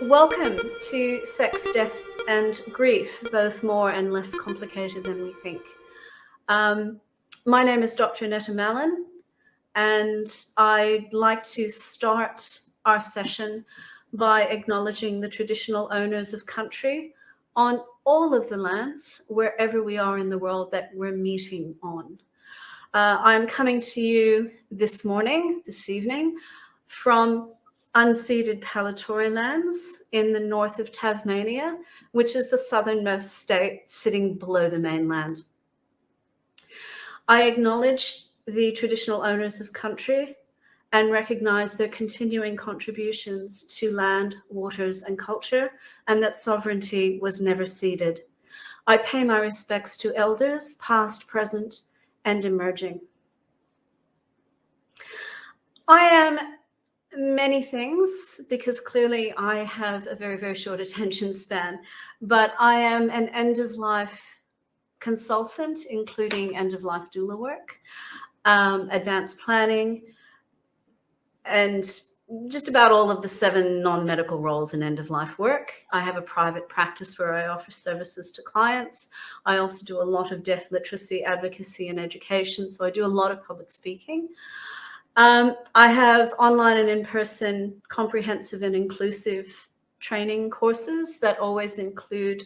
Welcome to Sex, Death and Grief, both more and less complicated than we think. My name is Dr. Annetta Mallon, and I'd like to start our session by acknowledging the traditional owners of country on all of the lands, wherever we are in the world that we're meeting on. I'm coming to you this evening, from unceded Palatory lands in the north of Tasmania, which is the southernmost state sitting below the mainland. I acknowledge the traditional owners of country and recognize their continuing contributions to land, waters, and culture, and that sovereignty was never ceded. I pay my respects to elders, past, present, and emerging. I am many things, because clearly I have a very, very short attention span, but I am an end-of-life consultant, including end-of-life doula work, advanced planning, and just about all of the 7 non-medical roles in end-of-life work. I have a private practice where I offer services to clients. I also do a lot of death literacy, advocacy, and education, so I do a lot of public speaking. I have online and in-person comprehensive and inclusive training courses that always include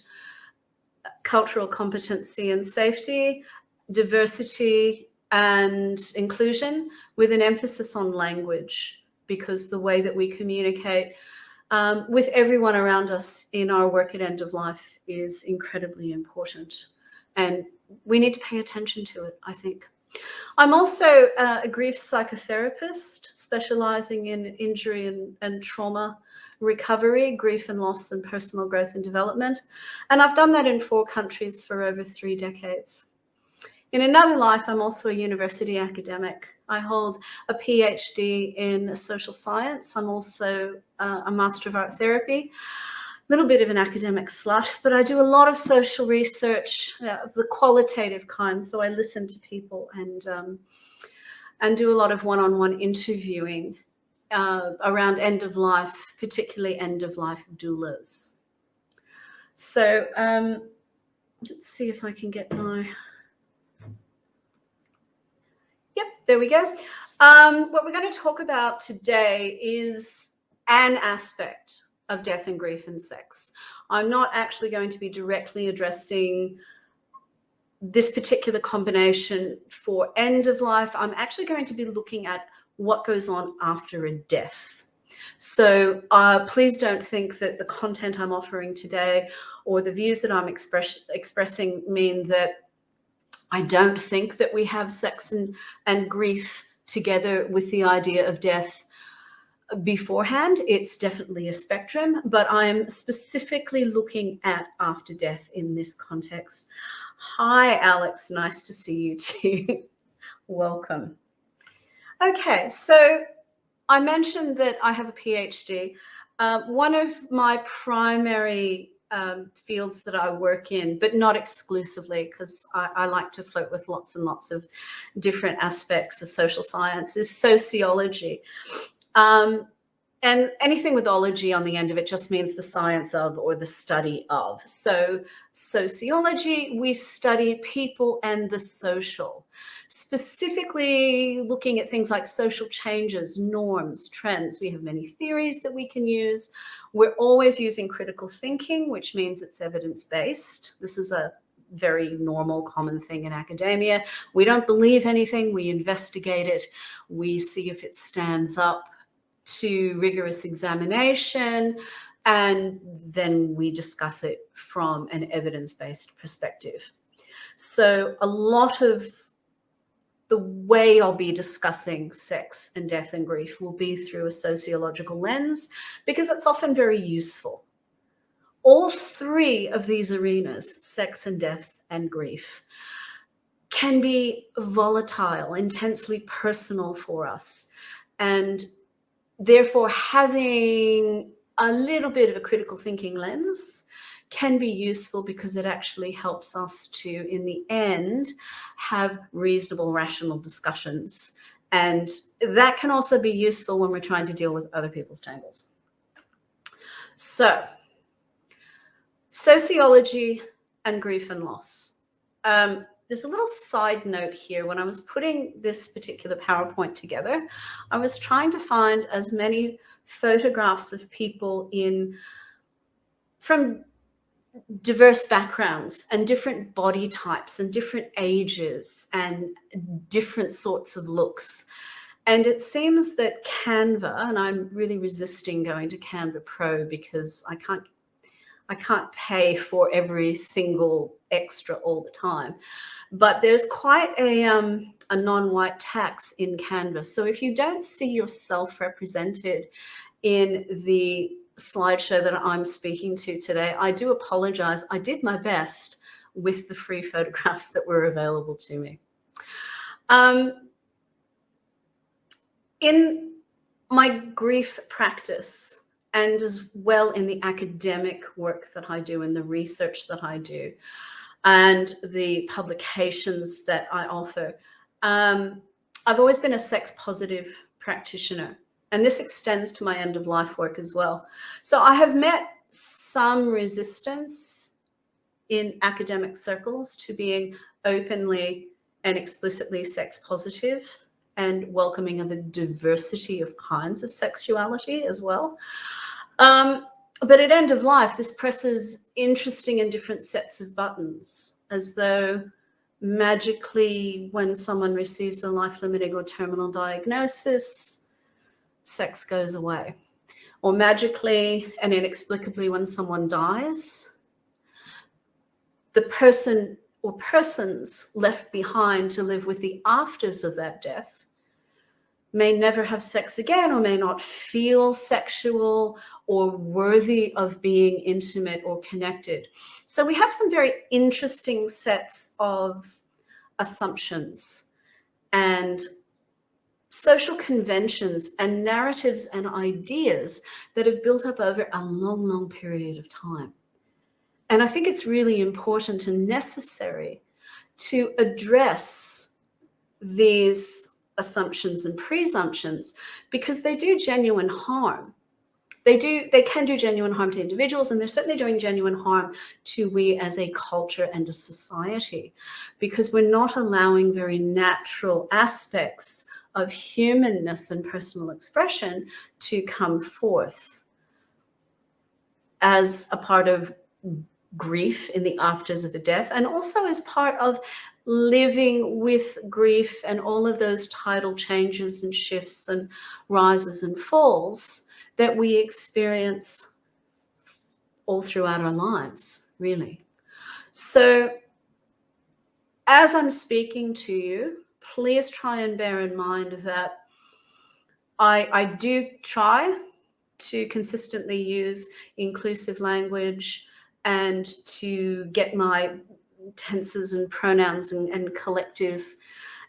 cultural competency and safety, diversity and inclusion, with an emphasis on language, because the way that we communicate with everyone around us in our work at end of life is incredibly important. And we need to pay attention to it, I think. I'm also a grief psychotherapist, specializing in injury and trauma recovery, grief and loss, and personal growth and development. And I've done that in 4 countries for over 3 decades. In another life, I'm also a university academic. I hold a PhD in social science. I'm also a Master of Art Therapy. Little bit of an academic slut, but I do a lot of social research of the qualitative kind. So I listen to people and do a lot of one-on-one interviewing around end of life, particularly end of life doulas. So let's see if I can get my. Yep, there we go. What we're going to talk about today is an aspect of death and grief and sex. I'm not actually going to be directly addressing this particular combination for end of life. I'm actually going to be looking at what goes on after a death. So please don't think that the content I'm offering today or the views that I'm expressing mean that I don't think that we have sex and grief together with the idea of death beforehand. It's definitely a spectrum, but I'm specifically looking at after death in this context. Hi, Alex. Nice to see you too. Welcome. Okay, so I mentioned that I have a PhD. One of my primary fields that I work in, but not exclusively, because I like to flirt with lots and lots of different aspects of social science, is sociology. And anything with ology on the end of it just means the science of or the study of. So sociology, we study people and the social, specifically looking at things like social changes, norms, trends. We have many theories that we can use. We're always using critical thinking, which means it's evidence-based. This is a very normal, common thing in academia. We don't believe anything, we investigate it. We see if it stands up to rigorous examination, and then we discuss it from an evidence-based perspective. So a lot of the way I'll be discussing sex and death and grief will be through a sociological lens, because it's often very useful. All 3 of these arenas, sex and death and grief, can be volatile, intensely personal for us. And therefore, having a little bit of a critical thinking lens can be useful, because it actually helps us to, in the end, have reasonable, rational discussions. And that can also be useful when we're trying to deal with other people's tangles. So, sociology and grief and loss. There's a little side note here. When I was putting this particular PowerPoint together, I was trying to find as many photographs of people from diverse backgrounds and different body types and different ages and different sorts of looks. And it seems that Canva, and I'm really resisting going to Canva Pro because I can't pay for every single extra all the time. But there's quite a non-white tax in Canva. So if you don't see yourself represented in the slideshow that I'm speaking to today, I do apologize. I did my best with the free photographs that were available to me. In my grief practice, and as well in the academic work that I do and the research that I do and the publications that I offer, I've always been a sex positive practitioner, and this extends to my end of life work as well. So I have met some resistance in academic circles to being openly and explicitly sex positive and welcoming of a diversity of kinds of sexuality as well. But at end of life, this presses interesting and different sets of buttons, as though magically when someone receives a life-limiting or terminal diagnosis, sex goes away. Or magically and inexplicably when someone dies, the person or persons left behind to live with the afters of that death may never have sex again, or may not feel sexual or worthy of being intimate or connected. So we have some very interesting sets of assumptions and social conventions and narratives and ideas that have built up over a long, long period of time. And I think it's really important and necessary to address these assumptions and presumptions, because they do genuine harm. They can do genuine harm to individuals, and they're certainly doing genuine harm to we as a culture and a society, because we're not allowing very natural aspects of humanness and personal expression to come forth as a part of grief in the afters of a death, and also as part of living with grief and all of those tidal changes and shifts and rises and falls that we experience all throughout our lives, really. So as I'm speaking to you, please try and bear in mind that I do try to consistently use inclusive language and to get my tenses and pronouns and collective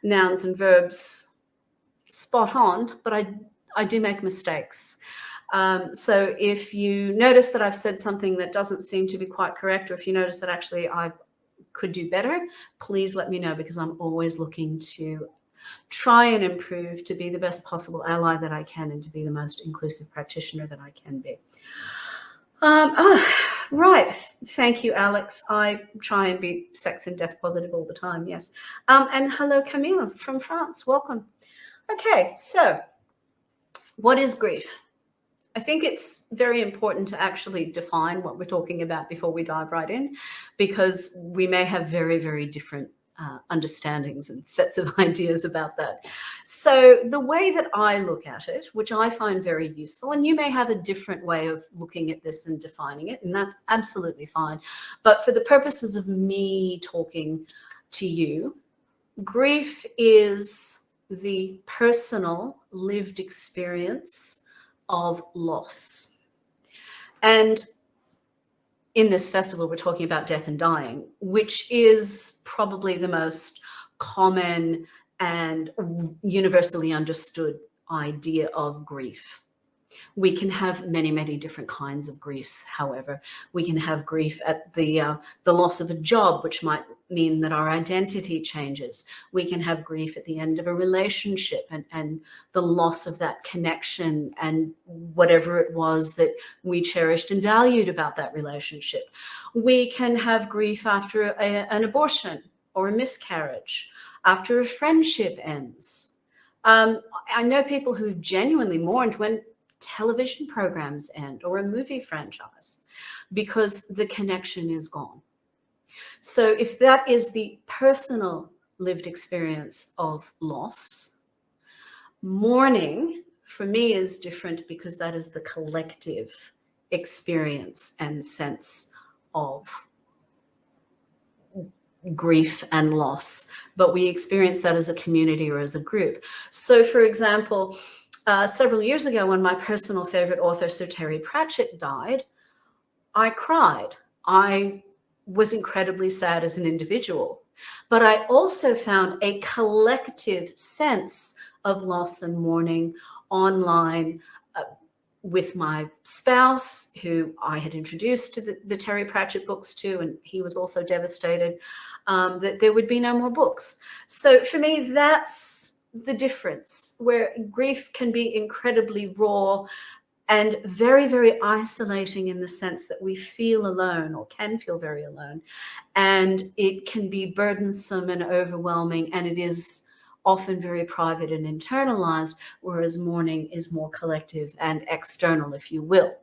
nouns and verbs spot on, but I do make mistakes. So if you notice that I've said something that doesn't seem to be quite correct, or if you notice that actually I could do better, please let me know, because I'm always looking to try and improve, to be the best possible ally that I can, and to be the most inclusive practitioner that I can be. Right. Thank you, Alex. I try and be sex and death positive all the time. Yes. And hello, Camille from France. Welcome. Okay. So what is grief? I think it's very important to actually define what we're talking about before we dive right in, because we may have very, very different understandings and sets of ideas about that. So the way that I look at it, which I find very useful, and you may have a different way of looking at this and defining it, and that's absolutely fine. But for the purposes of me talking to you, grief is the personal lived experience of loss. And in this festival, we're talking about death and dying, which is probably the most common and universally understood idea of grief. We can have many, many different kinds of griefs. However, we can have grief at the loss of a job, which might mean that our identity changes. We can have grief at the end of a relationship and the loss of that connection and whatever it was that we cherished and valued about that relationship. We can have grief after an abortion or a miscarriage, after a friendship ends. I know people who've genuinely mourned when television programs end or a movie franchise because the connection is gone. So if that is the personal lived experience of loss, mourning for me is different because that is the collective experience and sense of grief and loss, but we experience that as a community or as a group. So for example, several years ago when my personal favorite author, Sir Terry Pratchett, died, I cried. I was incredibly sad as an individual, but I also found a collective sense of loss and mourning online with my spouse, who I had introduced to the Terry Pratchett books to, and he was also devastated that there would be no more books. So for me, that's the difference, where grief can be incredibly raw and very, very isolating in the sense that we feel alone or can feel very alone. And it can be burdensome and overwhelming, and it is often very private and internalized, whereas mourning is more collective and external, if you will.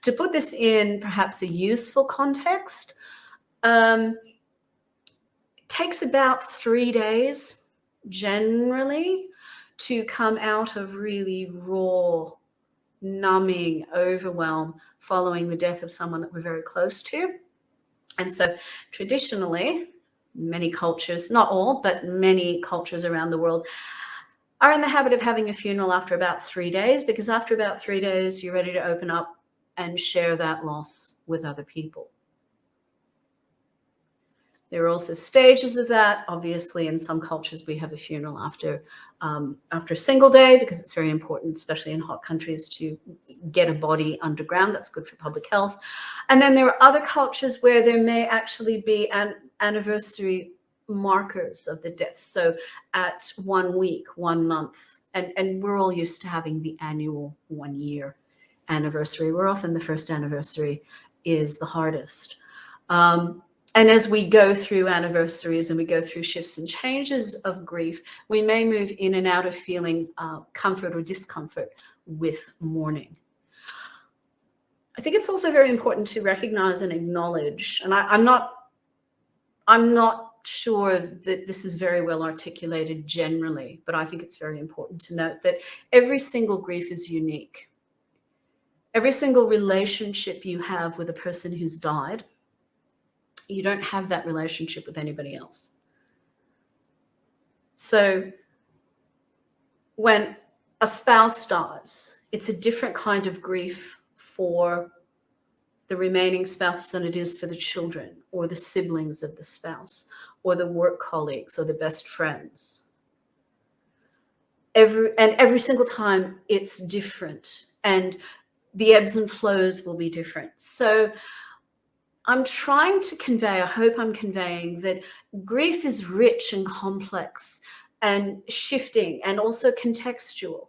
To put this in perhaps a useful context, it takes about 3 days generally to come out of really raw, numbing overwhelm following the death of someone that we're very close to. And so traditionally, many cultures, not all, but many cultures around the world are in the habit of having a funeral after about 3 days, because after about 3 days, you're ready to open up and share that loss with other people. There are also stages of that. Obviously, in some cultures, we have a funeral after a single day, because it's very important, especially in hot countries, to get a body underground. That's good for public health. And then there are other cultures where there may actually be an anniversary markers of the death. So at 1 week, 1 month, and we're all used to having the annual 1 year anniversary, where often the first anniversary is the hardest. And as we go through anniversaries and we go through shifts and changes of grief, we may move in and out of feeling comfort or discomfort with mourning. I think it's also very important to recognize and acknowledge, and I'm not sure that this is very well articulated generally, but I think it's very important to note that every single grief is unique. Every single relationship you have with a person who's died, you don't have that relationship with anybody else. So when a spouse dies, it's a different kind of grief for the remaining spouse than it is for the children or the siblings of the spouse or the work colleagues or the best friends. Every single time it's different, and the ebbs and flows will be different. So I'm trying to convey, I hope I'm conveying, that grief is rich and complex and shifting and also contextual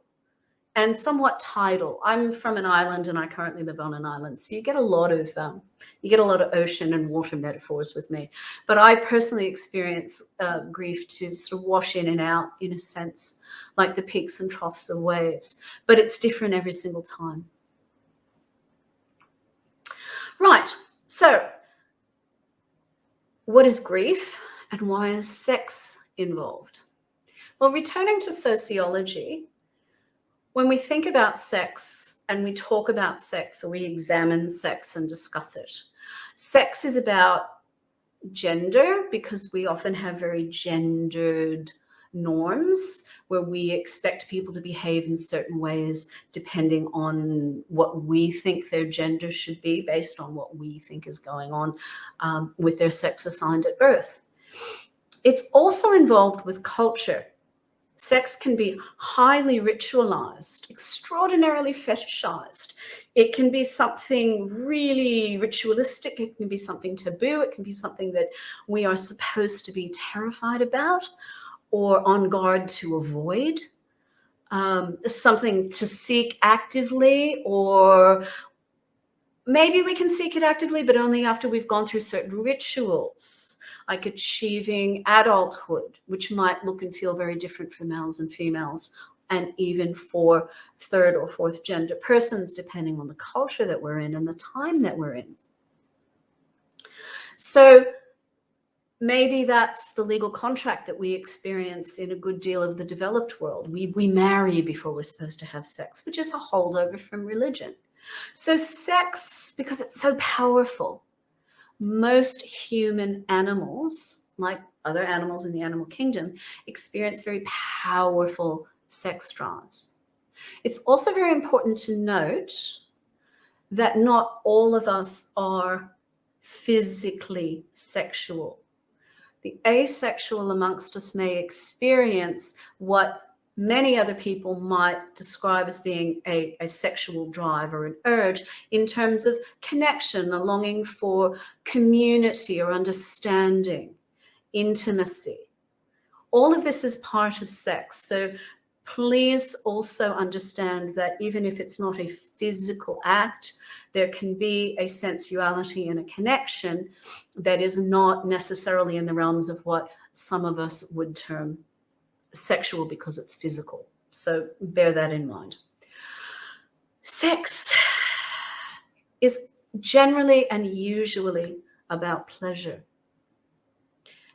and somewhat tidal. I'm from an island and I currently live on an island. So you get a lot of ocean and water metaphors with me. But I personally experience grief to sort of wash in and out, in a sense, like the peaks and troughs of waves. But it's different every single time. Right. So what is grief and why is sex involved? Well, returning to sociology, when we think about sex and we talk about sex or we examine sex and discuss it, sex is about gender, because we often have very gendered norms where we expect people to behave in certain ways depending on what we think their gender should be, based on what we think is going on with their sex assigned at birth. It's also involved with culture. Sex can be highly ritualized, extraordinarily fetishized. It can be something really ritualistic. It can be something taboo. It can be something that we are supposed to be terrified about or on guard to avoid. Something to seek actively, or maybe we can seek it actively, but only after we've gone through certain rituals, like achieving adulthood, which might look and feel very different for males and females, and even for third or fourth gender persons, depending on the culture that we're in and the time that we're in. So maybe that's the legal contract that we experience in a good deal of the developed world. We marry before we're supposed to have sex, which is a holdover from religion. So sex, because it's so powerful, most human animals, like other animals in the animal kingdom, experience very powerful sex drives. It's also very important to note that not all of us are physically sexual. The asexual amongst us may experience what many other people might describe as being a sexual drive or an urge in terms of connection, a longing for community or understanding, intimacy. All of this is part of sex. So please also understand that even if it's not a physical act, there can be a sensuality and a connection that is not necessarily in the realms of what some of us would term sexual because it's physical. So bear that in mind. Sex is generally and usually about pleasure.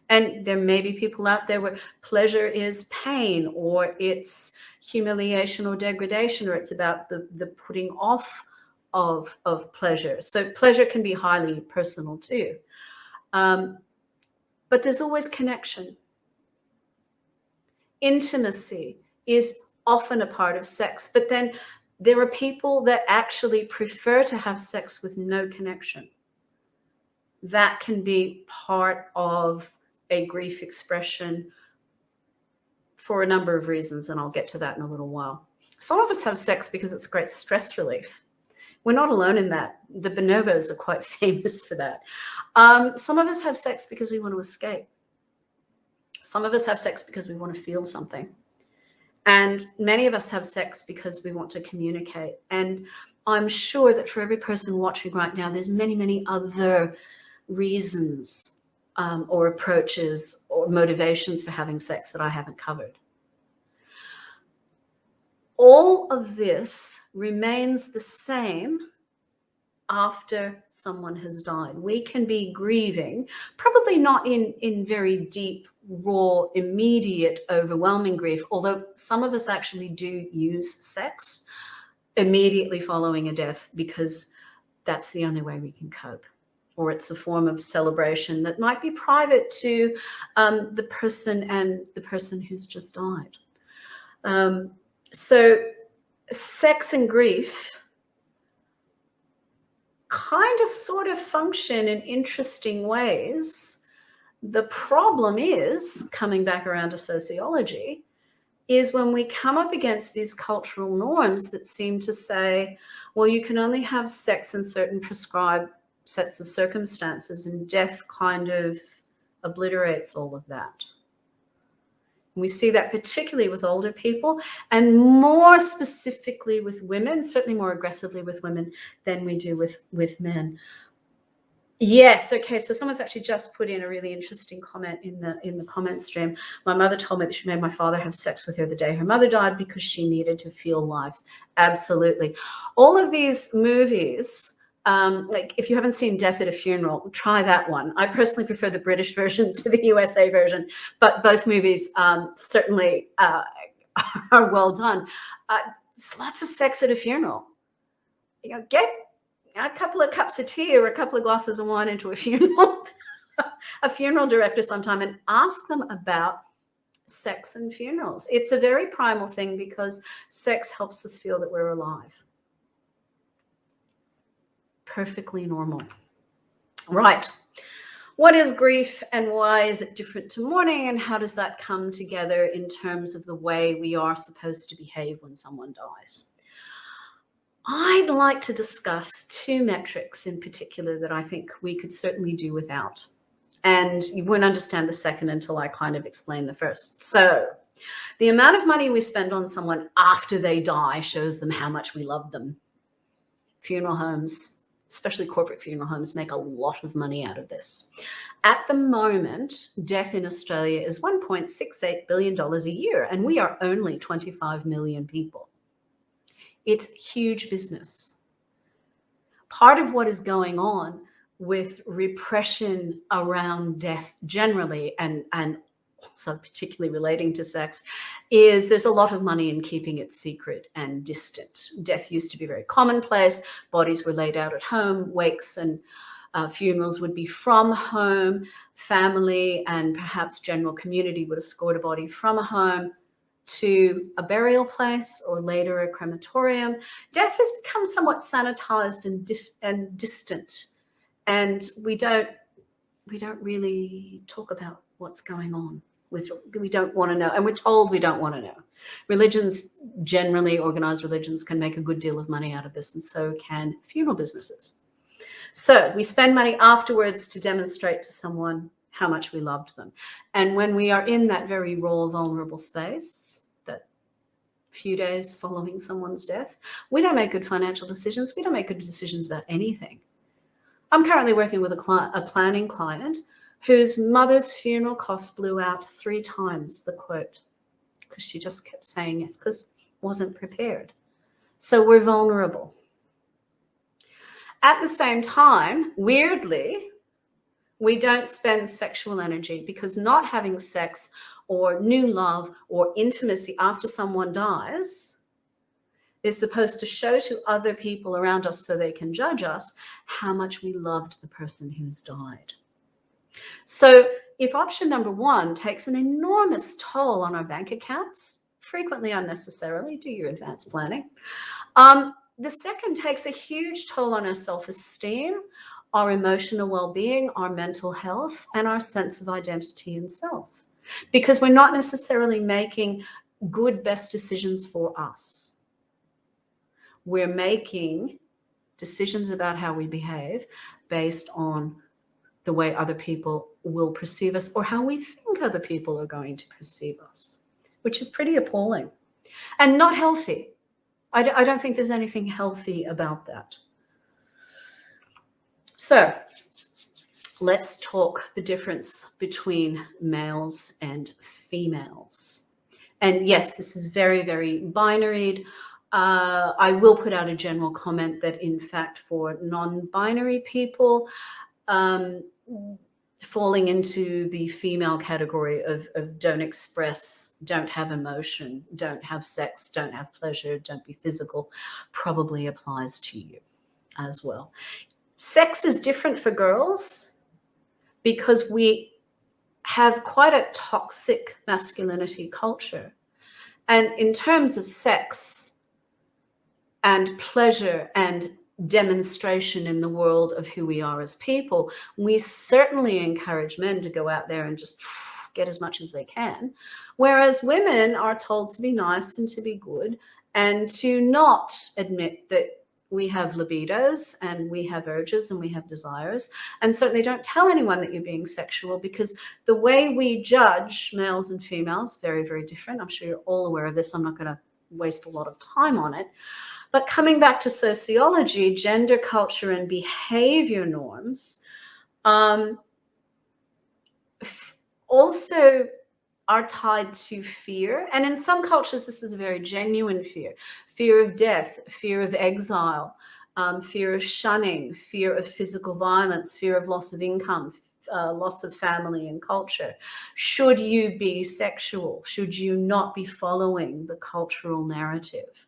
And there may be people out there where pleasure is pain, or it's humiliation or degradation, or it's about the putting off of pleasure. So pleasure can be highly personal too. But there's always connection. Intimacy is often a part of sex, but then there are people that actually prefer to have sex with no connection. That can be part of a grief expression for a number of reasons, and I'll get to that in a little while. Some of us have sex because it's great stress relief. We're not alone in that. The bonobos are quite famous for that. Some of us have sex because we want to escape. Some of us have sex because we want to feel something. And many of us have sex because we want to communicate. And I'm sure that for every person watching right now, there's many, many other reasons or approaches or motivations for having sex that I haven't covered. All of this remains the same after someone has died. We can be grieving, probably not in very deep, raw, immediate, overwhelming grief, although some of us actually do use sex immediately following a death because that's the only way we can cope. Or it's a form of celebration that might be private to the person and the person who's just died. So sex and grief kind of sort of function in interesting ways. The problem is, coming back around to sociology, is when we come up against these cultural norms that seem to say, well, you can only have sex in certain prescribed sets of circumstances, and death kind of obliterates all of that. And we see that particularly with older people, and more specifically with women, certainly more aggressively with women than we do with men. Yes, okay, so someone's actually just put in a really interesting comment in the comment stream. My mother told me that she made my father have sex with her the day her mother died because she needed to feel life. Absolutely. All of these movies, like if you haven't seen Death at a Funeral, try that one. I personally prefer the British version to the USA version, but both movies certainly are well done. There's lots of sex at a funeral. You know, get a couple of cups of tea or a couple of glasses of wine into a funeral, a funeral director sometime, and ask them about sex and funerals. It's a very primal thing because sex helps us feel that we're alive. Perfectly normal. Right. What is grief and why is it different to mourning, and how does that come together in terms of the way we are supposed to behave when someone dies? I'd like to discuss two metrics in particular that I think we could certainly do without. And you won't understand the second until I kind of explain the first. So the amount of money we spend on someone after they die shows them how much we love them. Funeral homes, especially corporate funeral homes, make a lot of money out of this. At the moment, death in Australia is $1.68 billion a year, and we are only 25 million people. It's huge business. Part of what is going on with repression around death generally, and also particularly relating to sex, is there's a lot of money in keeping it secret and distant. Death used to be very commonplace. Bodies were laid out at home. Wakes and funerals would be from home. Family and perhaps general community would escort a body from a home to a burial place or later a crematorium. Death has become somewhat sanitized and distant, and we don't really talk about what's going on. We don't want to know, and we're told we don't want to know. Religions, generally organized religions, can make a good deal of money out of this, and so can funeral businesses. So we spend money afterwards to demonstrate to someone how much we loved them. And when we are in that very raw, vulnerable space, that few days following someone's death, we don't make good financial decisions. We don't make good decisions about anything. I'm currently working with a planning client whose mother's funeral costs blew out 3 times the quote because she just kept saying yes, because wasn't prepared. So we're vulnerable. At the same time, weirdly, we don't spend sexual energy, because not having sex or new love or intimacy after someone dies is supposed to show to other people around us, so they can judge us, how much we loved the person who's died. So if option number 1 takes an enormous toll on our bank accounts, frequently unnecessarily, do your advanced planning, the second takes a huge toll on our self-esteem, our emotional well-being, our mental health, and our sense of identity and self, because we're not necessarily making good, best decisions for us. We're making decisions about how we behave based on the way other people will perceive us, or how we think other people are going to perceive us, which is pretty appalling and not healthy. I don't think there's anything healthy about that. So let's talk the difference between males and females. And yes, this is very, very binary. I will put out a general comment that, in fact, for non-binary people, falling into the female category of don't express, don't have emotion, don't have sex, don't have pleasure, don't be physical, probably applies to you as well. Sex is different for girls because we have quite a toxic masculinity culture. And in terms of sex and pleasure and demonstration in the world of who we are as people, we certainly encourage men to go out there and just get as much as they can, whereas women are told to be nice and to be good and to not admit that we have libidos and we have urges and we have desires, and certainly don't tell anyone that you're being sexual, because the way we judge males and females, very, very different. I'm sure you're all aware of this. I'm not going to waste a lot of time on it. But coming back to sociology, gender, culture, and behavior norms also are tied to fear. And in some cultures, this is a very genuine fear. Fear of death, fear of exile, fear of shunning, fear of physical violence, fear of loss of income, loss of family and culture. Should you be sexual? Should you not be following the cultural narrative?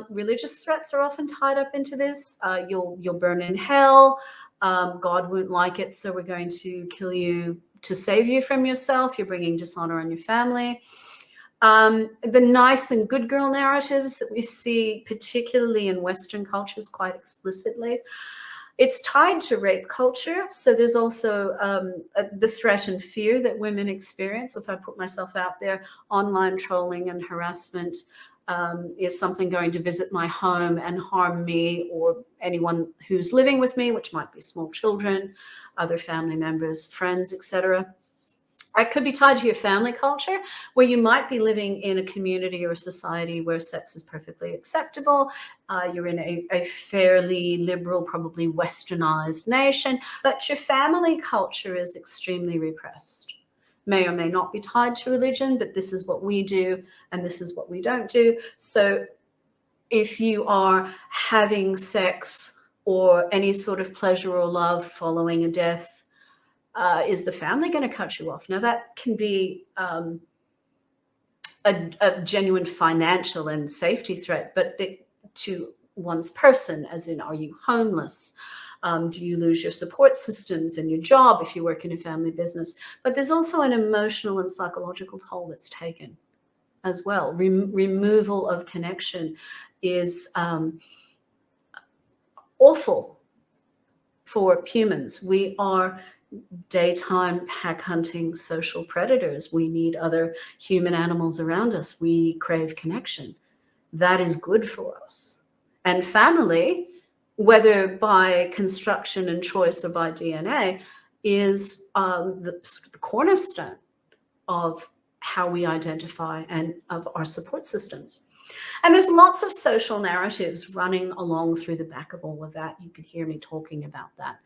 Religious threats are often tied up into this. You'll burn in hell. God won't like it, so we're going to kill you to save you from yourself. You're bringing dishonor on your family. The nice and good girl narratives that we see, particularly in Western cultures, quite explicitly. It's tied to rape culture. So there's also the threat and fear that women experience. If I put myself out there, online trolling and harassment, is something going to visit my home and harm me or anyone who's living with me, which might be small children, other family members, friends, etc. It could be tied to your family culture, where you might be living in a community or a society where sex is perfectly acceptable. You're in a fairly liberal, probably westernized nation, but your family culture is extremely repressed. May or may not be tied to religion, but this is what we do and this is what we don't do. So if you are having sex or any sort of pleasure or love following a death, is the family going to cut you off? Now, that can be a genuine financial and safety threat, but to one's person, as in, are you homeless? Do you lose your support systems and your job if you work in a family business? But there's also an emotional and psychological toll that's taken as well. Removal of connection is awful for humans. We are daytime pack hunting social predators. We need other human animals around us. We crave connection. That is good for us. And family, whether by construction and choice or by DNA, is the cornerstone of how we identify and of our support systems. And there's lots of social narratives running along through the back of all of that. You could hear me talking about that.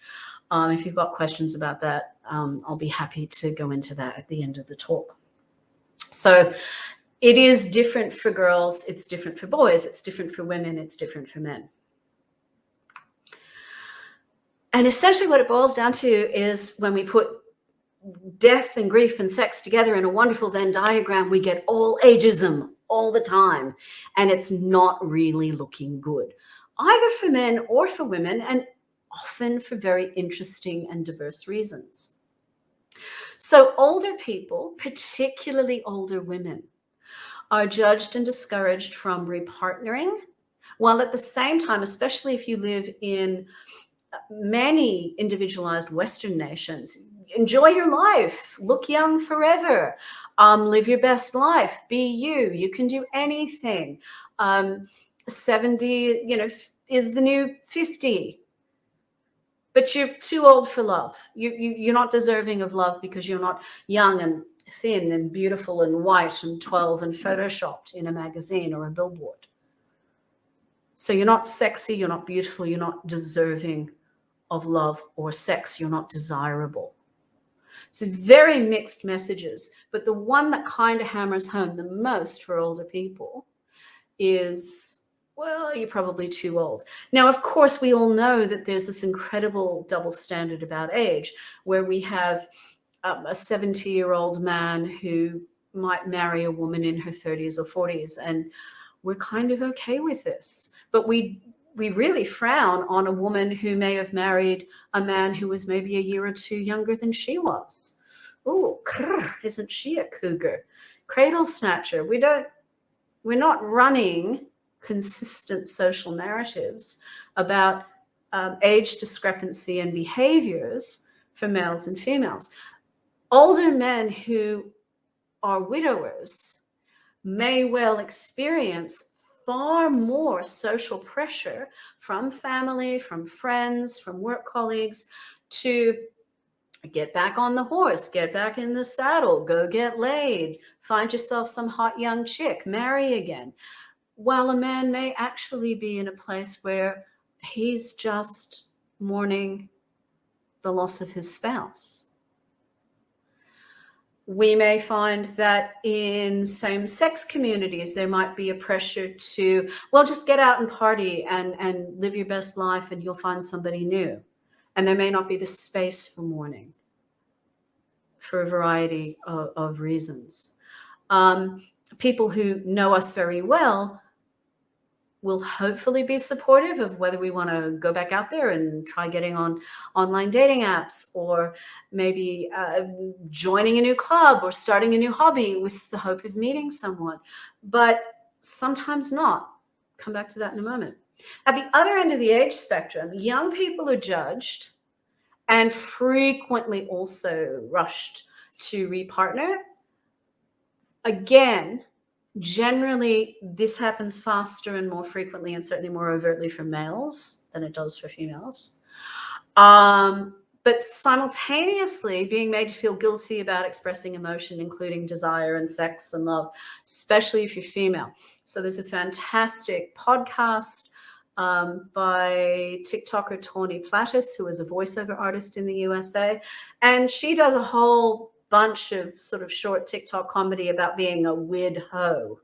If you've got questions about that, I'll be happy to go into that at the end of the talk. So it is different for girls, it's different for boys, it's different for women, it's different for men. And essentially what it boils down to is when we put death and grief and sex together in a wonderful Venn diagram, we get all ageism all the time. And it's not really looking good, either for men or for women, and often for very interesting and diverse reasons. So older people, particularly older women, are judged and discouraged from repartnering, while at the same time, especially if you live in many individualized Western nations, enjoy your life, look young forever, live your best life, be you, you can do anything. 70, is the new 50. But you're too old for love. You're not deserving of love because you're not young and thin and beautiful and white and 12 and photoshopped in a magazine or a billboard. So you're not sexy, you're not beautiful, you're not deserving of love or sex, you're not desirable. So very mixed messages. But the one that kind of hammers home the most for older people is, well, you're probably too old. Now, of course, we all know that there's this incredible double standard about age, where we have a 70-year-old man who might marry a woman in her 30s or 40s, and we're kind of okay with this. But we really frown on a woman who may have married a man who was maybe a year or two younger than she was. Oh, isn't she a cougar? Cradle snatcher. We're not running consistent social narratives about age discrepancy and behaviors for males and females. Older men who are widowers may well experience far more social pressure from family, from friends, from work colleagues to get back on the horse, get back in the saddle, go get laid, find yourself some hot young chick, marry again. While a man may actually be in a place where he's just mourning the loss of his spouse. We may find that in same-sex communities, there might be a pressure to, well, just get out and party and live your best life and you'll find somebody new. And there may not be the space for mourning for a variety of reasons. People who know us very well will hopefully be supportive of whether we want to go back out there and try getting on online dating apps, or maybe joining a new club or starting a new hobby with the hope of meeting someone, but sometimes not. Come back to that in a moment. At the other end of the age spectrum, young people are judged and frequently also rushed to repartner. Again, generally, this happens faster and more frequently and certainly more overtly for males than it does for females. But simultaneously being made to feel guilty about expressing emotion, including desire and sex and love, especially if you're female. So there's a fantastic podcast by TikToker Tawny Plattis, who is a voiceover artist in the USA. And she does a whole bunch of sort of short TikTok comedy about being a wid hoe.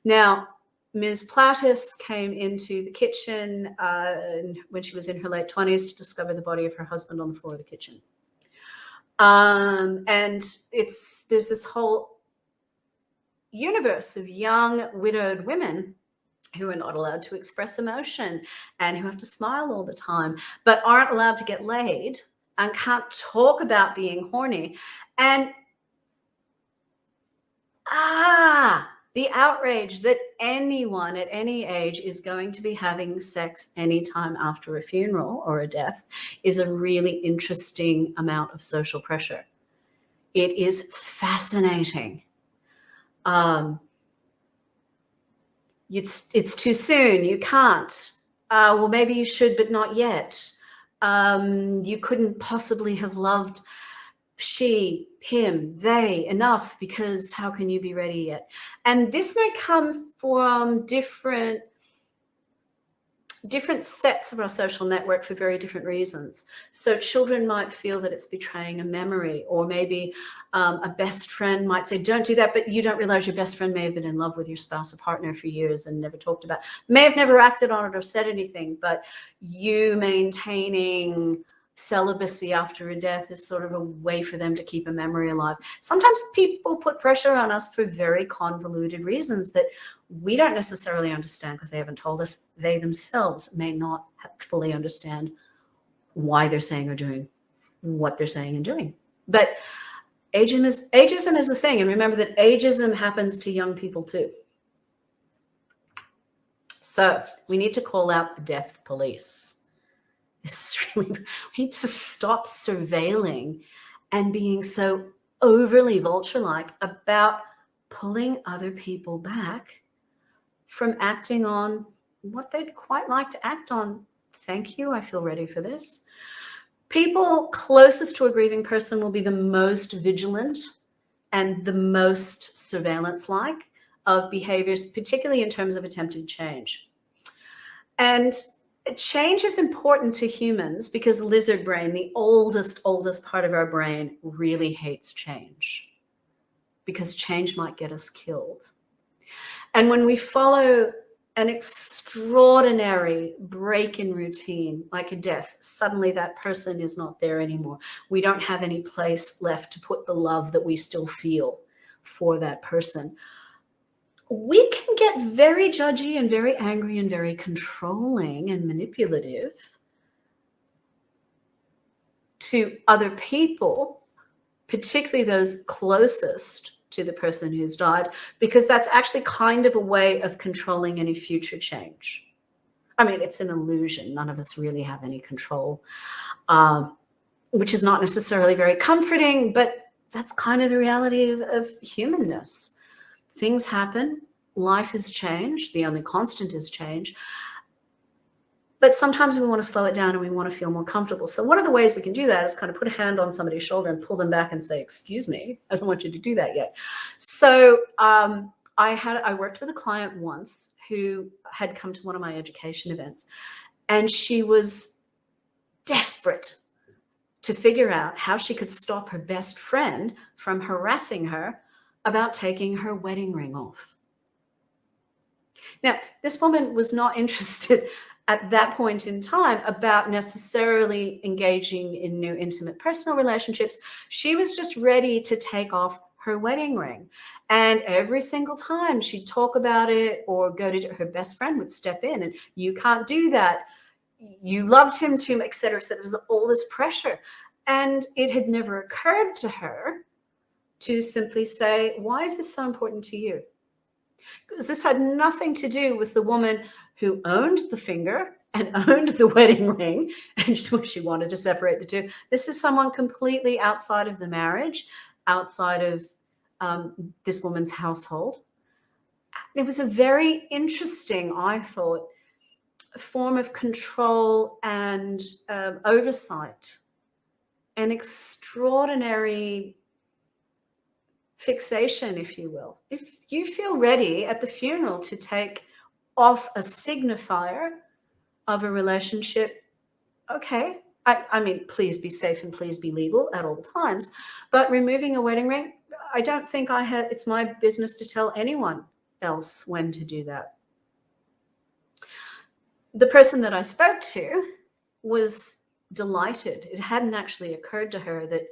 Now, Ms. Plattis came into the kitchen when she was in her late 20s to discover the body of her husband on the floor of the kitchen. And there's this whole universe of young widowed women who are not allowed to express emotion and who have to smile all the time, but aren't allowed to get laid and can't talk about being horny. And the outrage that anyone at any age is going to be having sex anytime after a funeral or a death is a really interesting amount of social pressure. It is fascinating. It's too soon. You can't. Well, maybe you should, but not yet. You couldn't possibly have loved she, him, they enough, because how can you be ready yet? And this may come from different sets of our social network for very different reasons. So children might feel that it's betraying a memory, or maybe a best friend might say, don't do that, but you don't realize your best friend may have been in love with your spouse or partner for years and never talked about, may have never acted on it or said anything, but you maintaining celibacy after a death is sort of a way for them to keep a memory alive. Sometimes people put pressure on us for very convoluted reasons that we don't necessarily understand because they haven't told us. They themselves may not fully understand why they're saying or doing what they're saying and doing. But ageism is a thing. And remember that ageism happens to young people too. So we need to call out the death police. This is really, we need to stop surveilling and being so overly vulture-like about pulling other people back from acting on what they'd quite like to act on. Thank you, I feel ready for this. People closest to a grieving person will be the most vigilant and the most surveillance-like of behaviors, particularly in terms of attempted change. And change is important to humans because lizard brain, the oldest part of our brain, really hates change because change might get us killed. And when we follow an extraordinary break in routine, like a death, suddenly that person is not there anymore. We don't have any place left to put the love that we still feel for that person. We can get very judgy and very angry and very controlling and manipulative to other people, particularly those closest to the person who's died, because that's actually kind of a way of controlling any future change. I mean, it's an illusion. None of us really have any control, which is not necessarily very comforting, but that's kind of the reality of humanness. Things happen, life has changed, the only constant is change. But sometimes we want to slow it down and we want to feel more comfortable. So one of the ways we can do that is kind of put a hand on somebody's shoulder and pull them back and say, excuse me, I don't want you to do that yet. So I worked with a client once who had come to one of my education events, and she was desperate to figure out how she could stop her best friend from harassing her about taking her wedding ring off. Now, this woman was not interested at that point in time about necessarily engaging in new intimate personal relationships. She was just ready to take off her wedding ring. And every single time she'd talk about it or go to her best friend would step in and you can't do that. You loved him too much, et cetera, et cetera. It was all this pressure. And it had never occurred to her to simply say, why is this so important to you? Because this had nothing to do with the woman who owned the finger and owned the wedding ring, and she wanted to separate the two. This is someone completely outside of the marriage, outside of this woman's household. It was a very interesting, I thought, form of control and oversight, an extraordinary fixation, if you will. If you feel ready at the funeral to take off a signifier of a relationship, okay. I mean, please be safe and please be legal at all times. But removing a wedding ring, I don't think it's my business to tell anyone else when to do that. The person that I spoke to was delighted. It hadn't actually occurred to her that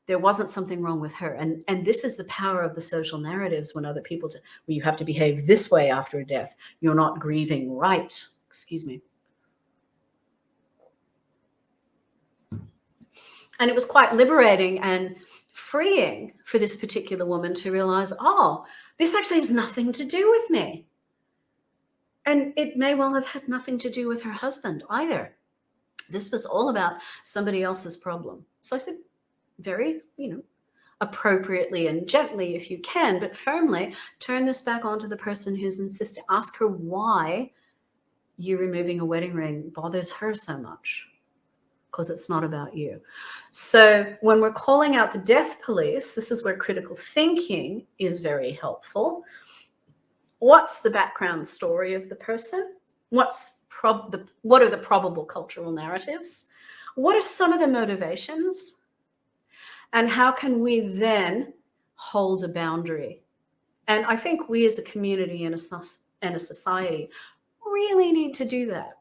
there wasn't something wrong with her. And this is the power of the social narratives when other people say, well, you have to behave this way after a death. You're not grieving right. Excuse me. And it was quite liberating and freeing for this particular woman to realize, oh, this actually has nothing to do with me. And it may well have had nothing to do with her husband either. This was all about somebody else's problem. So I said, very, appropriately and gently, if you can, but firmly, turn this back onto the person who's insisting. Ask her why you removing a wedding ring bothers her so much, because it's not about you. So when we're calling out the death police, this is where critical thinking is very helpful. What's the background story of the person? What are the probable cultural narratives? What are some of the motivations? And how can we then hold a boundary? And I think we as a community and a society really need to do that.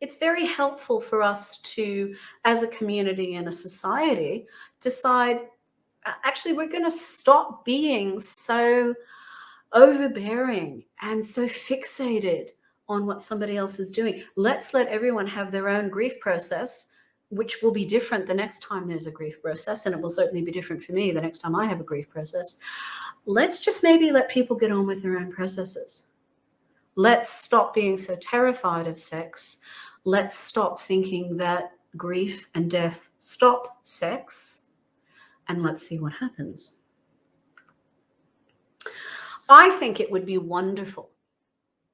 It's very helpful for us to, as a community and a society, decide, actually, we're going to stop being so overbearing and so fixated on what somebody else is doing. Let's let everyone have their own grief process, which will be different the next time there's a grief process. And it will certainly be different for me the next time I have a grief process. Let's just maybe let people get on with their own processes. Let's stop being so terrified of sex. Let's stop thinking that grief and death stop sex. And let's see what happens. I think it would be wonderful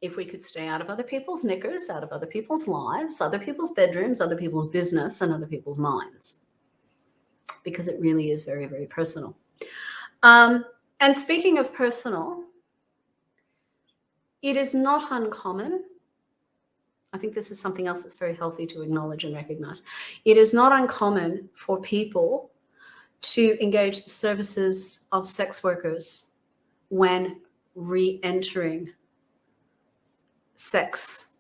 if we could stay out of other people's knickers, out of other people's lives, other people's bedrooms, other people's business, and other people's minds, because it really is very, very personal. And speaking of personal, it is not uncommon. I think this is something else that's very healthy to acknowledge and recognize. It is not uncommon for people to engage the services of sex workers when re-entering sex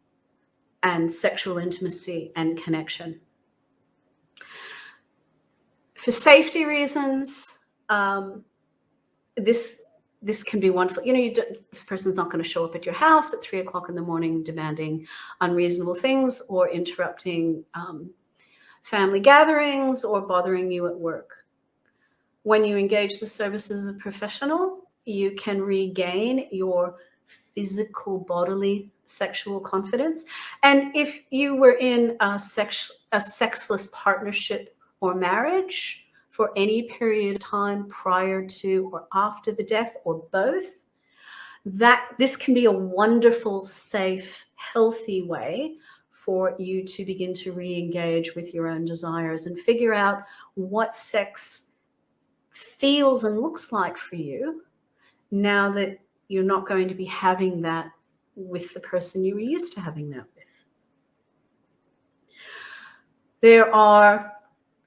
and sexual intimacy and connection. For safety reasons, this can be wonderful. This person's not going to show up at your house at 3 o'clock in the morning demanding unreasonable things or interrupting family gatherings or bothering you at work. When you engage the services of a professional, you can regain your physical, bodily, sexual confidence. And if you were in a sexless partnership or marriage for any period of time prior to or after the death or both, this can be a wonderful, safe, healthy way for you to begin to re-engage with your own desires and figure out what sex feels and looks like for you now that you're not going to be having that with the person you were used to having that with. There are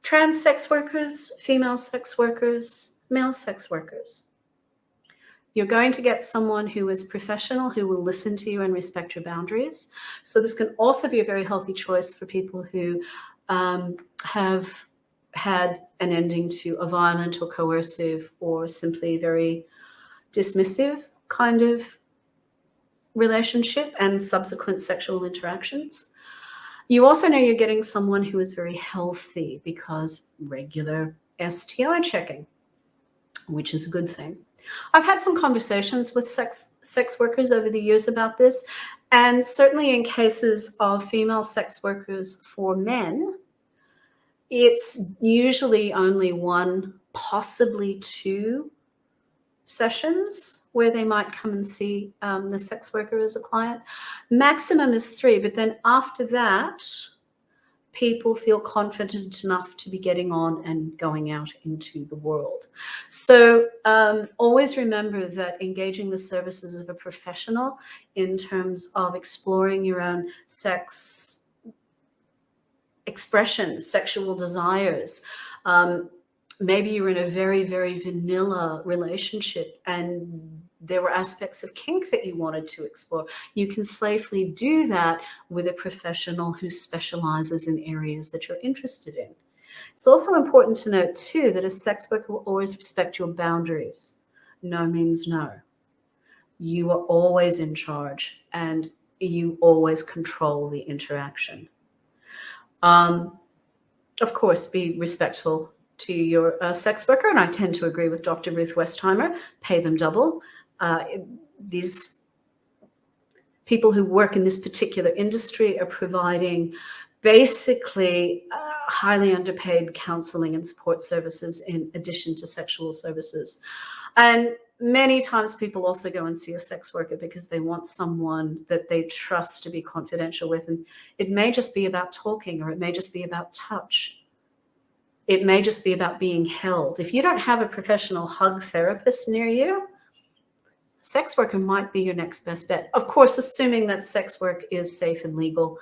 trans sex workers, female sex workers, male sex workers. You're going to get someone who is professional, who will listen to you and respect your boundaries. So this can also be a very healthy choice for people who have had an ending to a violent or coercive or simply very dismissive kind of relationship and subsequent sexual interactions. You also know you're getting someone who is very healthy because regular STI checking, which is a good thing. I've had some conversations with sex workers over the years about this, and certainly in cases of female sex workers for men, it's usually only one, possibly two sessions where they might come and see the sex worker as a client. Maximum is 3, but then after that, people feel confident enough to be getting on and going out into the world. So always remember that engaging the services of a professional in terms of exploring your own sex expression, sexual desires. Maybe you're in a very, very vanilla relationship and there were aspects of kink that you wanted to explore. You can safely do that with a professional who specializes in areas that you're interested in. It's also important to note, too, that a sex worker will always respect your boundaries. No means no. You are always in charge and you always control the interaction. Of course, be respectful to your sex worker, and I tend to agree with Dr. Ruth Westheimer, pay them double. These people who work in this particular industry are providing basically highly underpaid counseling and support services in addition to sexual services. And many times people also go and see a sex worker because they want someone that they trust to be confidential with. And it may just be about talking, or it may just be about touch. It may just be about being held. If you don't have a professional hug therapist near you, sex worker might be your next best bet. Of course, assuming that sex work is safe and legal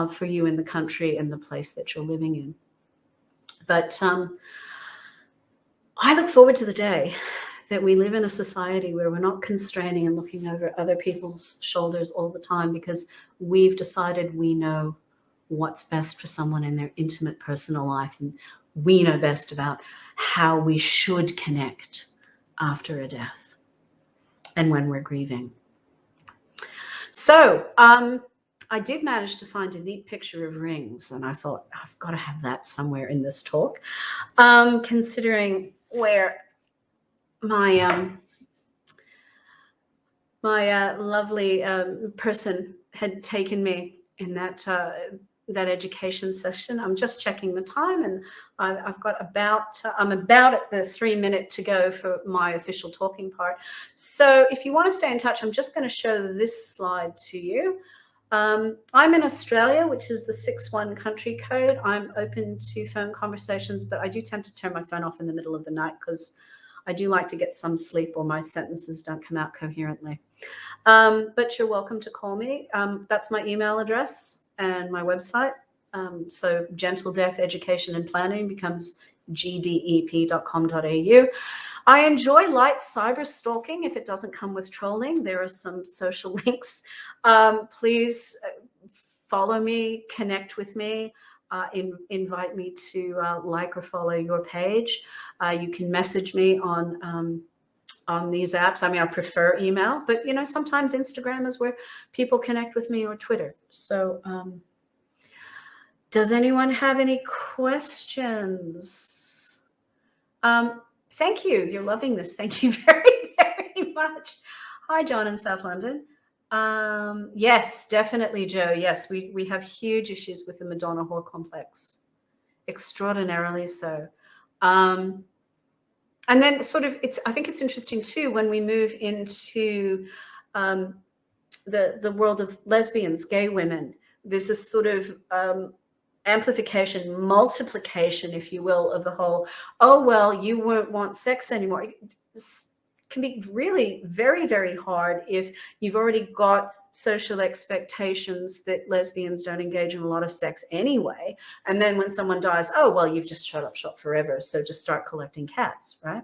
for you in the country and the place that you're living in. But I look forward to the day that we live in a society where we're not constraining and looking over other people's shoulders all the time because we've decided we know what's best for someone in their intimate personal life, and we know best about how we should connect after a death and when we're grieving. So I did manage to find a neat picture of rings, and I thought, I've got to have that somewhere in this talk, considering where my lovely person had taken me in that education session. I'm just checking the time, and I've got I'm about at the 3 minute to go for my official talking part. So if you want to stay in touch, I'm just going to show this slide to you. I'm in Australia, which is the 6-1 country code. I'm open to phone conversations, but I do tend to turn my phone off in the middle of the night because I do like to get some sleep or my sentences don't come out coherently. But you're welcome to call me. That's my email address and my website. So Gentle Death Education and Planning becomes gdep.com.au. I enjoy light cyber stalking if it doesn't come with trolling. There are some social links. Please follow me, connect with me. Invite me to like or follow your page. You can message me on these apps. I mean, I prefer email, but sometimes Instagram is where people connect with me, or Twitter. So does anyone have any questions? Thank you. You're loving this. Thank you very, very much. Hi, John in South London. Yes, definitely, Joe. Yes, we have huge issues with the Madonna whore complex, extraordinarily so. And then I think it's interesting too, when we move into the world of lesbians, gay women, there's this sort of amplification, multiplication, if you will, of the whole, oh, well, you won't want sex anymore. It can be really very, very hard if you've already got social expectations that lesbians don't engage in a lot of sex anyway. And then when someone dies, oh, well, you've just shut up shop forever, so just start collecting cats, right?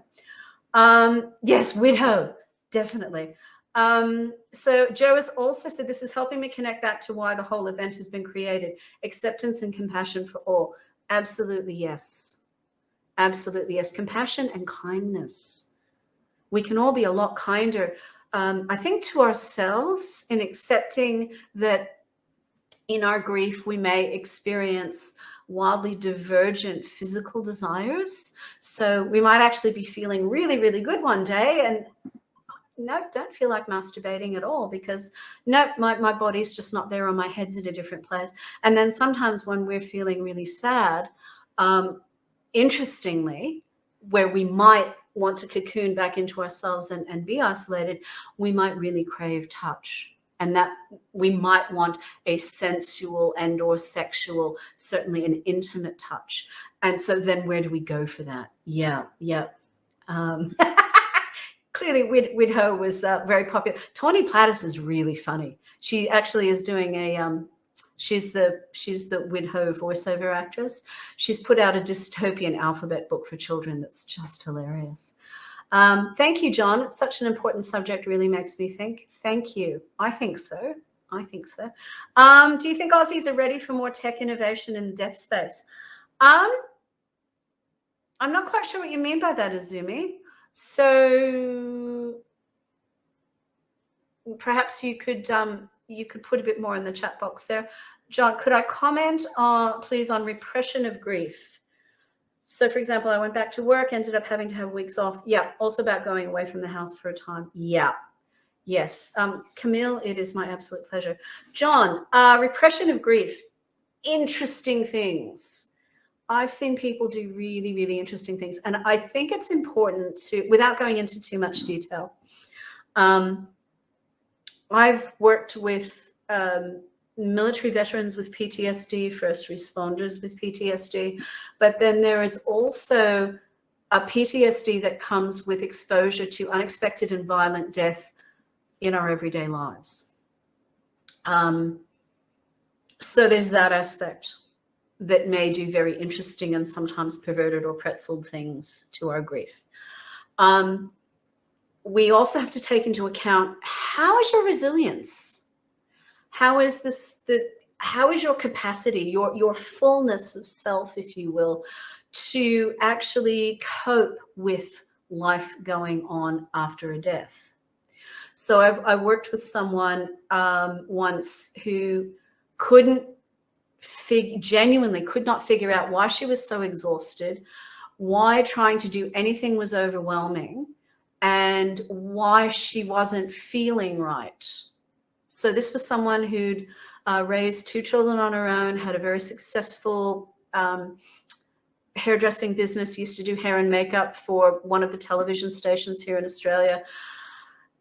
Yes, widow, definitely. So Joe has also said, this is helping me connect that to why the whole event has been created. Acceptance and compassion for all. Absolutely, yes. Absolutely, yes. Compassion and kindness. We can all be a lot kinder, I think, to ourselves, in accepting that in our grief we may experience wildly divergent physical desires. So we might actually be feeling really, really good one day and no, don't feel like masturbating at all because no, my body's just not there or my head's in a different place. And then sometimes when we're feeling really sad, interestingly, where we might want to cocoon back into ourselves and be isolated, we might really crave touch. And that we might want a sensual and or sexual, certainly an intimate touch. And so then where do we go for that? Yeah. Clearly, Widho was very popular. Tawny Plattis is really funny. She actually is doing a she's the Widho voiceover actress. She's put out a dystopian alphabet book for children that's just hilarious. Thank you, John. It's such an important subject. Really makes me think. Thank you. I think so. Do you think Aussies are ready for more tech innovation in the death space? I'm not quite sure what you mean by that, Azumi. So perhaps you could put a bit more in the chat box there. John, could I comment please on repression of grief? So for example, I went back to work, ended up having to have weeks off. Yeah. Also about going away from the house for a time. Yeah. Yes. Camille, it is my absolute pleasure. John, repression of grief, interesting things. I've seen people do really, really interesting things. And I think it's important to, without going into too much detail, I've worked with military veterans with PTSD, first responders with PTSD, but then there is also a PTSD that comes with exposure to unexpected and violent death in our everyday lives. So there's that aspect that may do very interesting and sometimes perverted or pretzeled things to our grief. We also have to take into account, how is your resilience? How is how is your capacity, your fullness of self, if you will, to actually cope with life going on after a death? So I worked with someone once who genuinely could not figure out why she was so exhausted, why trying to do anything was overwhelming, and why she wasn't feeling right. So this was someone who'd raised 2 children on her own, had a very successful hairdressing business, used to do hair and makeup for one of the television stations here in Australia.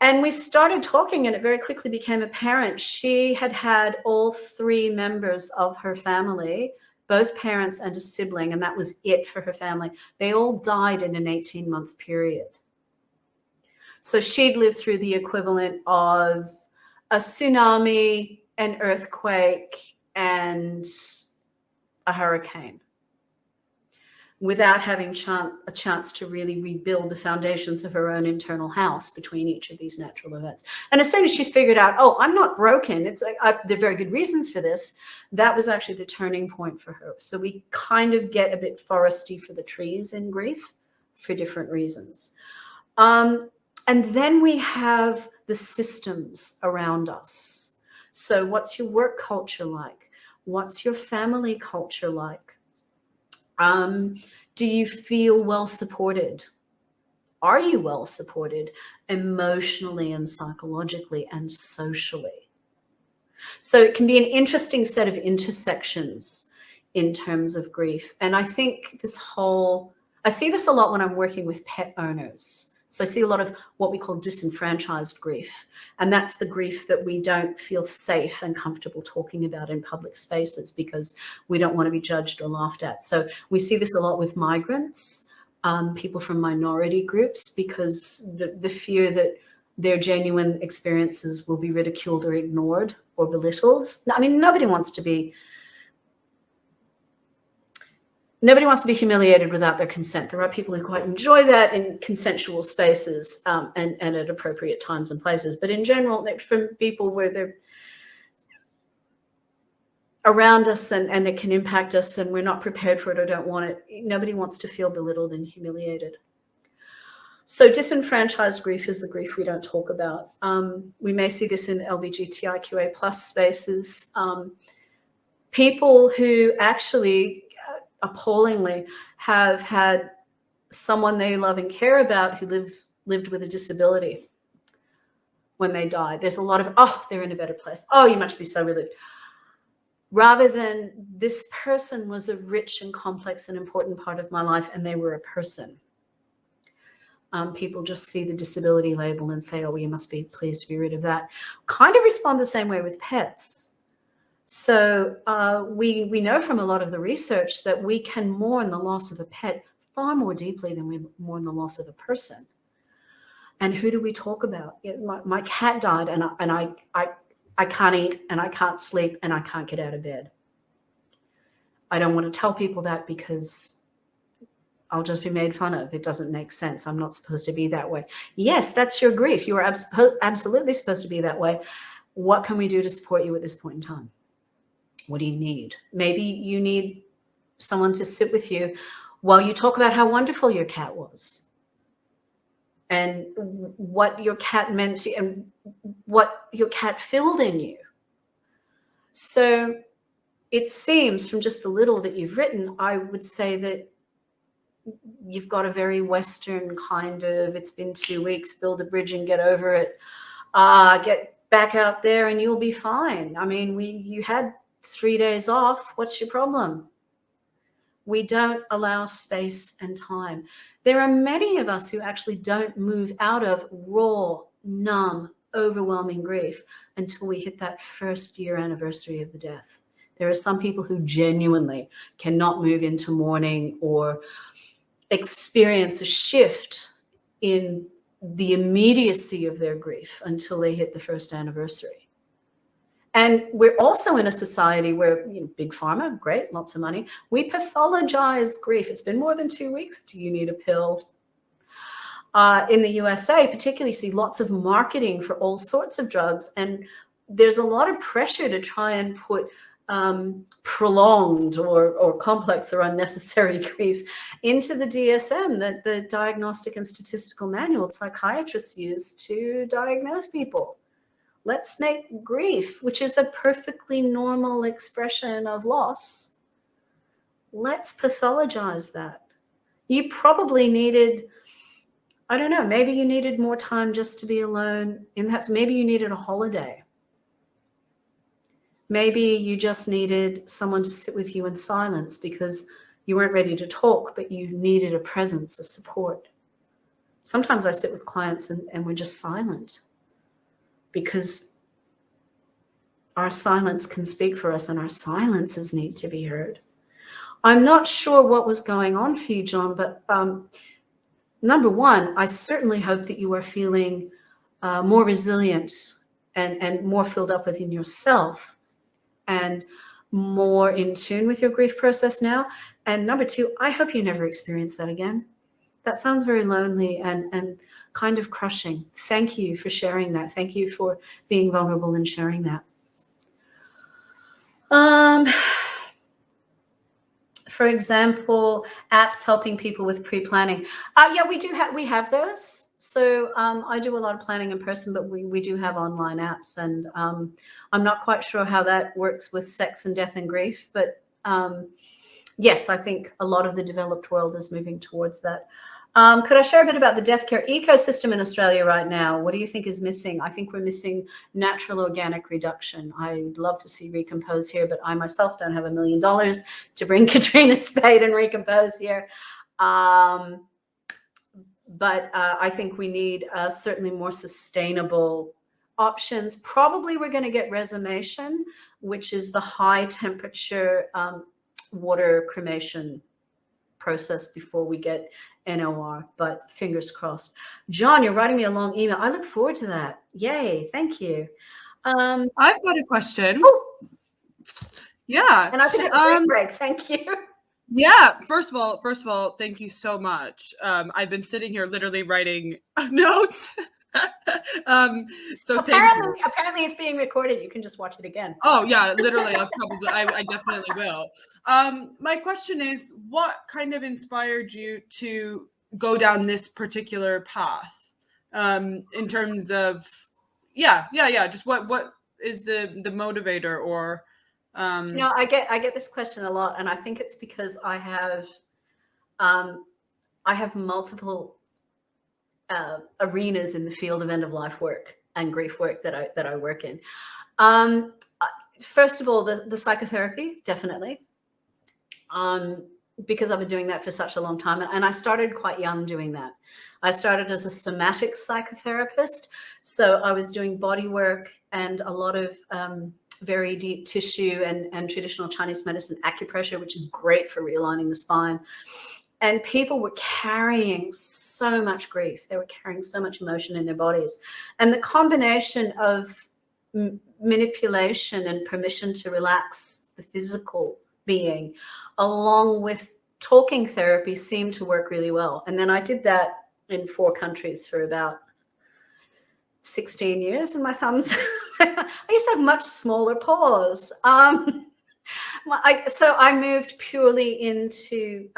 And we started talking, and it very quickly became apparent she had had all 3 members of her family, both parents and a sibling, and that was it for her family. They all died in an 18-month period. So she'd lived through the equivalent of a tsunami, an earthquake, and a hurricane, without having a chance to really rebuild the foundations of her own internal house between each of these natural events. And as soon as she's figured out, oh, I'm not broken, it's like, there are very good reasons for this, that was actually the turning point for her. So we kind of get a bit foresty for the trees in grief for different reasons. And then we have the systems around us. So what's your work culture like? What's your family culture like? Do you feel well supported? Are you well supported emotionally and psychologically and socially? So it can be an interesting set of intersections in terms of grief. And I think I see this a lot when I'm working with pet owners. So I see a lot of what we call disenfranchised grief. And that's the grief that we don't feel safe and comfortable talking about in public spaces because we don't want to be judged or laughed at. So we see this a lot with migrants, people from minority groups, because the fear that their genuine experiences will be ridiculed or ignored or belittled. I mean, nobody wants to be humiliated without their consent. There are people who quite enjoy that in consensual spaces and at appropriate times and places. But in general, from people where they're around us and it can impact us and we're not prepared for it or don't want it, nobody wants to feel belittled and humiliated. So disenfranchised grief is the grief we don't talk about. We may see this in LBGTIQA plus spaces. People who actually appallingly have had someone they love and care about who lived with a disability when they died. There's a lot of, oh, they're in a better place. Oh, you must be so relieved. Rather than this person was a rich and complex and important part of my life, and they were a person. People just see the disability label and say, oh, well, you must be pleased to be rid of that. Kind of respond the same way with pets. So we know from a lot of the research that we can mourn the loss of a pet far more deeply than we mourn the loss of a person. And who do we talk about? My cat died, and I can't eat, and I can't sleep, and I can't get out of bed. I don't want to tell people that because I'll just be made fun of. It doesn't make sense. I'm not supposed to be that way. Yes, that's your grief. You are absolutely supposed to be that way. What can we do to support you at this point in time? What do you need? Maybe you need someone to sit with you while you talk about how wonderful your cat was and what your cat meant to you and what your cat filled in you. So it seems from just the little that you've written, I would say that you've got a very Western kind of, it's been 2 weeks, build a bridge and get over it. Get back out there and you'll be fine. I mean, you had 3 days off. What's your problem? We don't allow space and time. There are many of us who actually don't move out of raw, numb, overwhelming grief until we hit that first year anniversary of the death. There are some people who genuinely cannot move into mourning or experience a shift in the immediacy of their grief until they hit the first anniversary. And we're also in a society where, big pharma, great, lots of money. We pathologize grief. It's been more than 2 weeks. Do you need a pill? In the USA, particularly, see lots of marketing for all sorts of drugs. And there's a lot of pressure to try and put prolonged or complex or unnecessary grief into the DSM, that the Diagnostic and Statistical Manual psychiatrists use to diagnose people. Let's make grief, which is a perfectly normal expression of loss, let's pathologize that. You probably needed, I don't know, maybe you needed more time just to be alone. Maybe you needed a holiday. Maybe you just needed someone to sit with you in silence because you weren't ready to talk, but you needed a presence, a support. Sometimes I sit with clients and we're just silent because our silence can speak for us and our silences need to be heard. I'm not sure what was going on for you, John, but number one, I certainly hope that you are feeling more resilient and more filled up within yourself and more in tune with your grief process now. And number two, I hope you never experience that again. That sounds very lonely and kind of crushing. Thank you for sharing that. Thank you for being vulnerable and sharing that. For example, apps helping people with pre-planning. Yeah, we have those. So I do a lot of planning in person, but we do have online apps, and I'm not quite sure how that works with sex and death and grief, but yes, I think a lot of the developed world is moving towards that. Could I share a bit about the death care ecosystem in Australia right now? What do you think is missing? I think we're missing natural organic reduction. I'd love to see Recompose here, but I myself don't have $1 million to bring Katrina Spade and Recompose here. But I think we need certainly more sustainable options. Probably we're going to get resumation, which is the high temperature water cremation process before we get NOR, but fingers crossed. John, you're writing me a long email. I look forward to that. Yay, thank you. I've got a question. Oh. Yeah. And I can have a break. Thank you. Yeah. First of all, thank you so much. I've been sitting here literally writing notes. So apparently it's being recorded. You can just watch it again. Oh yeah, literally. I definitely will. My question is, what kind of inspired you to go down this particular path? In terms of, just what is the motivator, or You know, I get this question a lot, and I think it's because I have multiple arenas in the field of end of life work and grief work that I work in. First of all, the psychotherapy, definitely, because I've been doing that for such a long time, and I started quite young doing that. I started as a somatic psychotherapist, so I was doing body work and a lot of very deep tissue and traditional Chinese medicine acupressure, which is great for realigning the spine. And people were carrying so much grief. They were carrying so much emotion in their bodies. And the combination of manipulation and permission to relax the physical being, along with talking therapy, seemed to work really well. And then I did that in 4 countries for about 16 years, and my thumbs, I used to have much smaller paws. So I moved purely into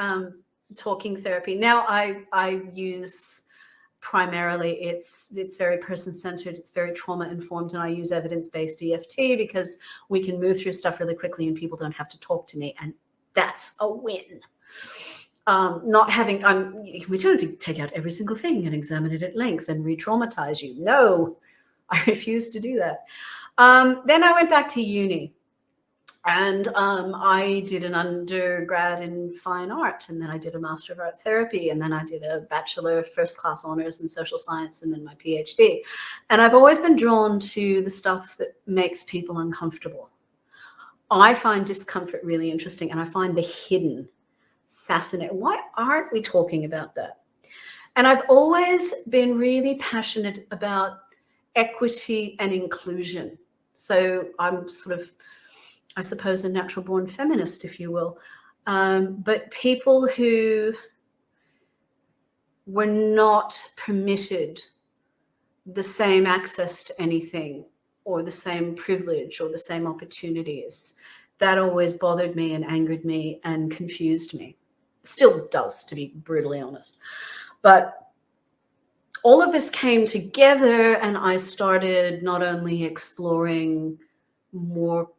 talking therapy. Now I use primarily, it's very person-centered, it's very trauma-informed, and I use evidence-based EFT because we can move through stuff really quickly and people don't have to talk to me, and that's a win. Not having, we don't have to take out every single thing and examine it at length and re-traumatize you. No, I refuse to do that. Then I went back to uni, and I did an undergrad in fine art, and then I did a Master of Art Therapy, and then I did a Bachelor First Class Honors in Social Science, and then my PhD. And I've always been drawn to the stuff that makes people uncomfortable. I find discomfort really interesting, and I find the hidden fascinating. Why aren't we talking about that? And I've always been really passionate about equity and inclusion. So I'm sort of, I suppose, a natural born feminist, if you will. But people who were not permitted the same access to anything, or the same privilege, or the same opportunities, that always bothered me and angered me and confused me. Still does, to be brutally honest. But all of this came together, and I started not only exploring more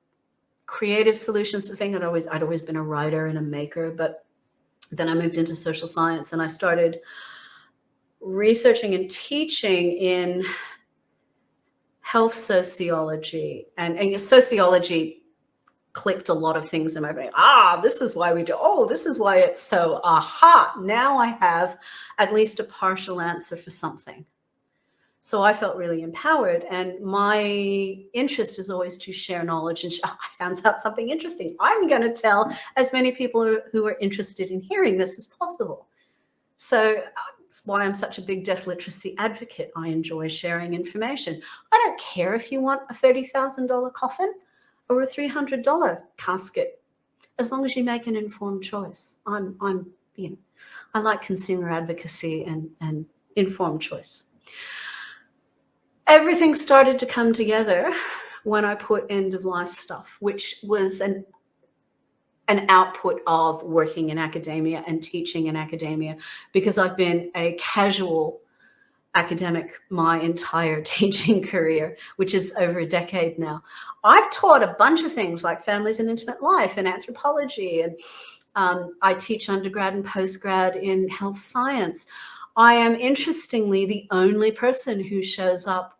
creative solutions to things. I'd always been a writer and a maker, but then I moved into social science, and I started researching and teaching in health sociology, and sociology clicked a lot of things in my brain. This is why we do. This is why it's so. Now I have at least a partial answer for something. So I felt really empowered, and my interest is always to share knowledge. And I found out something interesting. I'm going to tell as many people who are interested in hearing this as possible. So that's why I'm such a big death literacy advocate. I enjoy sharing information. I don't care if you want a $30,000 coffin or a $300 casket, as long as you make an informed choice. I like consumer advocacy and informed choice. Everything started to come together when I put end of life stuff, which was an output of working in academia and teaching in academia, because I've been a casual academic my entire teaching career, which is over a decade now. I've taught a bunch of things like families and intimate life and anthropology, and I teach undergrad and postgrad in health science. I am, interestingly, the only person who shows up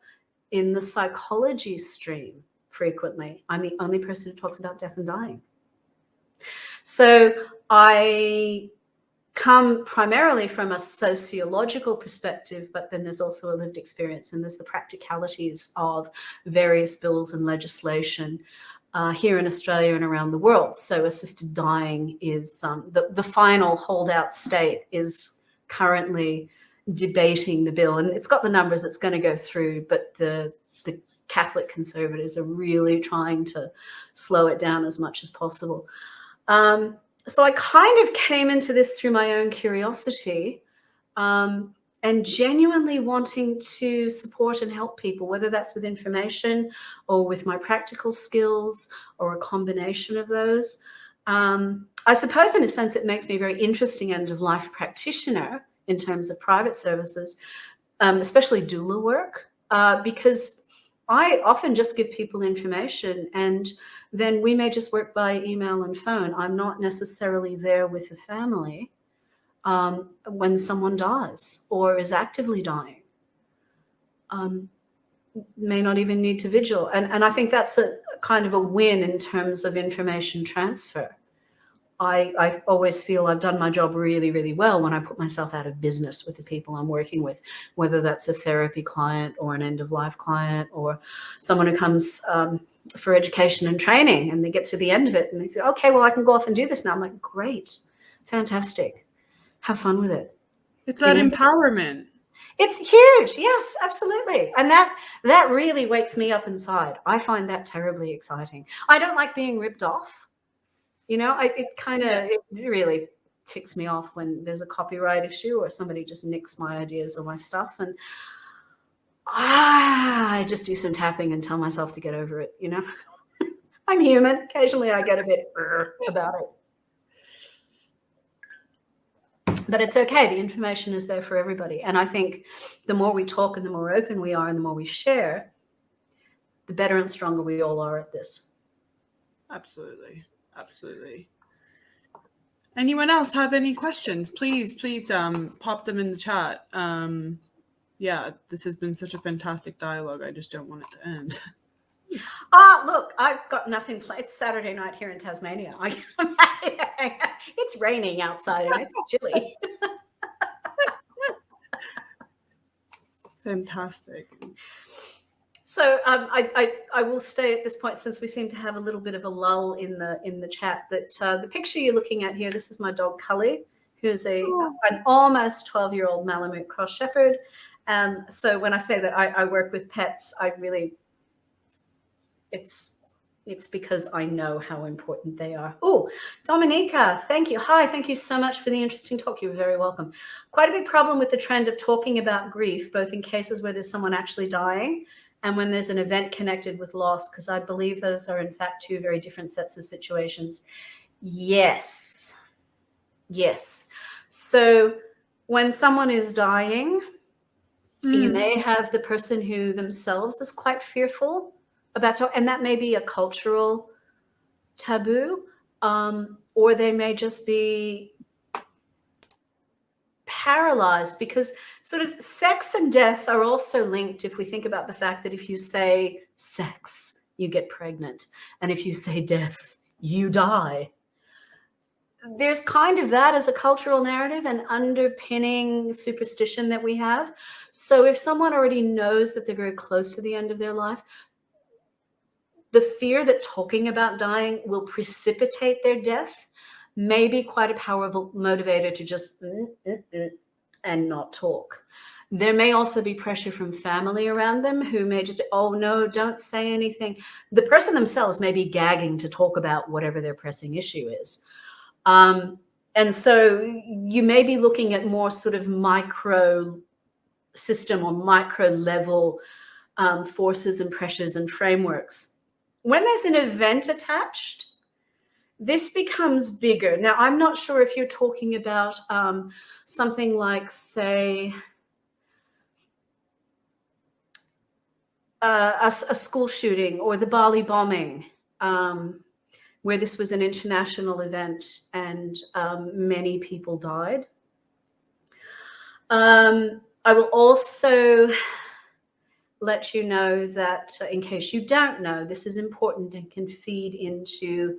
in the psychology stream frequently. I'm the only person who talks about death and dying. So I come primarily from a sociological perspective, but then there's also a lived experience, and there's the practicalities of various bills and legislation here in Australia and around the world. So assisted dying is the final holdout state is currently debating the bill, and it's got the numbers it's going to go through, but the Catholic conservatives are really trying to slow it down as much as possible. So I kind of came into this through my own curiosity, and genuinely wanting to support and help people, whether that's with information or with my practical skills or a combination of those. I suppose in a sense it makes me a very interesting end-of-life practitioner in terms of private services, especially doula work, because I often just give people information, and then we may just work by email and phone. I'm not necessarily there with the family when someone dies or is actively dying. May not even need to vigil. And I think that's a kind of a win in terms of information transfer. I always feel I've done my job really, really well when I put myself out of business with the people I'm working with, whether that's a therapy client or an end-of-life client or someone who comes for education and training, and they get to the end of it and they say, okay, well, I can go off and do this now. I'm like, great, fantastic. Have fun with it. It's that empowerment. It's huge. Yes, absolutely. And that really wakes me up inside. I find that terribly exciting. I don't like being ripped off. You know, it really ticks me off when there's a copyright issue or somebody just nicks my ideas or my stuff. And I just do some tapping and tell myself to get over it, you know. I'm human. Occasionally I get a bit about it. But it's okay. The information is there for everybody. And I think the more we talk and the more open we are and the more we share, the better and stronger we all are at this. Absolutely. Absolutely. Anyone else have any questions? Please pop them in the chat. Yeah, this has been such a fantastic dialogue. I just don't want it to end. Look, I've got nothing planned. It's Saturday night here in Tasmania. It's raining outside and it's chilly. Fantastic. So I will stay at this point, since we seem to have a little bit of a lull in the chat, that the picture you're looking at here, this is my dog Cully, who's an almost 12-year-old Malamute Cross Shepherd. So when I say that I work with pets, I really, it's because I know how important they are. Oh, Dominica, thank you. Hi, thank you so much for the interesting talk. You're very welcome. Quite a big problem with the trend of talking about grief, both in cases where there's someone actually dying and when there's an event connected with loss, because I believe those are in fact two very different sets of situations. Yes. So when someone is dying, you may have the person who themselves is quite fearful about talk, and that may be a cultural taboo, or they may just be paralyzed, because sort of sex and death are also linked. If we think about the fact that if you say sex, you get pregnant, and if you say death, you die. There's kind of that as a cultural narrative and underpinning superstition that we have. So if someone already knows that they're very close to the end of their life, the fear that talking about dying will precipitate their death may be quite a powerful motivator to just and not talk. There may also be pressure from family around them who may just, oh no, don't say anything. The person themselves may be gagging to talk about whatever their pressing issue is. And so you may be looking at more sort of micro system or micro level forces and pressures and frameworks. When there's an event attached, this becomes bigger. Now, I'm not sure if you're talking about something like, say, a school shooting or the Bali bombing, where this was an international event and many people died. I will also let you know that, in case you don't know, this is important and can feed into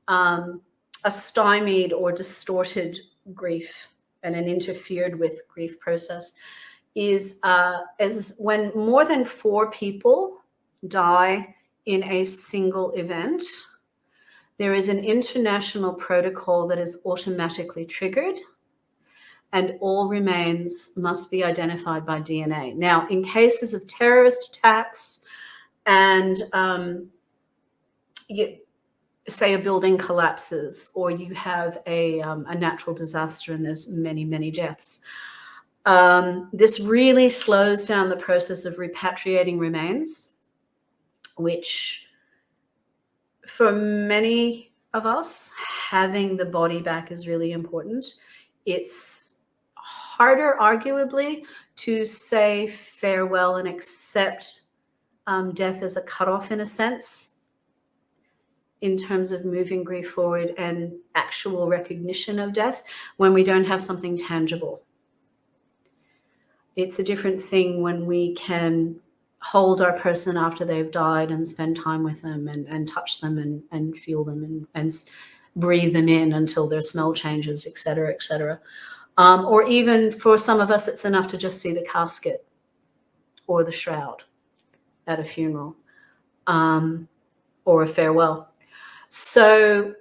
a stymied or distorted grief and an interfered with grief process, is when more than 4 people die in a single event, there is an international protocol that is automatically triggered, and all remains must be identified by DNA. Now, in cases of terrorist attacks and say a building collapses, or you have a natural disaster and there's many, many deaths, this really slows down the process of repatriating remains, which for many of us, having the body back is really important. It's harder, arguably, to say farewell and accept death as a cutoff in a sense, in terms of moving grief forward and actual recognition of death when we don't have something tangible. It's a different thing when we can hold our person after they've died and spend time with them and touch them and feel them and breathe them in until their smell changes, et cetera, et cetera. Or even for some of us, it's enough to just see the casket or the shroud at a funeral, or a farewell. So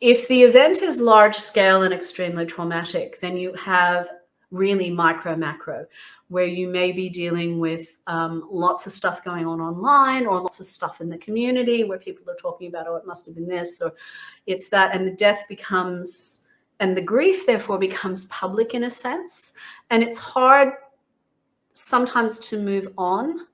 if the event is large scale and extremely traumatic, then you have really micro macro, where you may be dealing with lots of stuff going on online, or lots of stuff in the community where people are talking about, oh, it must have been this, or it's that, and the death becomes, and the grief therefore becomes public in a sense. And it's hard sometimes to move on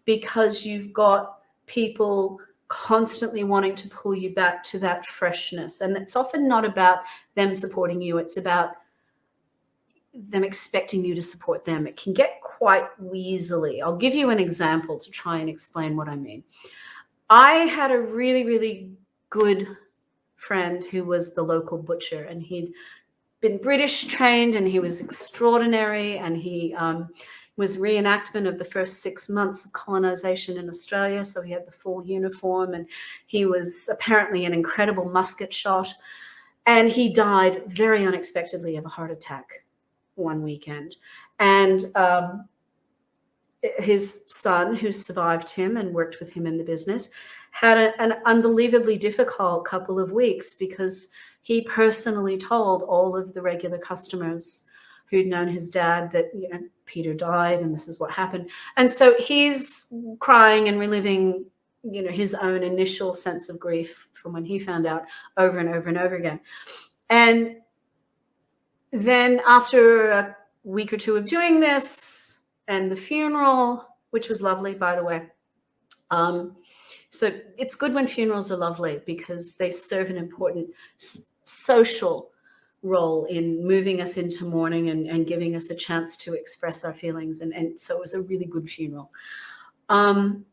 because you've got people constantly wanting to pull you back to that freshness. And it's often not about them supporting you. It's about them expecting you to support them. It can get quite weaselly. I'll give you an example to try and explain what I mean. I had a really, really good friend who was the local butcher, and he'd been British trained, and he was extraordinary, and he was reenactment of the first 6 months of colonization in Australia. So he had the full uniform, and he was apparently an incredible musket shot. And he died very unexpectedly of a heart attack one weekend. And his son, who survived him and worked with him in the business, had an unbelievably difficult couple of weeks because he personally told all of the regular customers who'd known his dad that, you know, Peter died and this is what happened. And so he's crying and reliving, you know, his own initial sense of grief from when he found out over and over and over again. And then after a week or two of doing this and the funeral, which was lovely, by the way. So it's good when funerals are lovely because they serve an important social role in moving us into mourning and giving us a chance to express our feelings. And so it was a really good funeral. And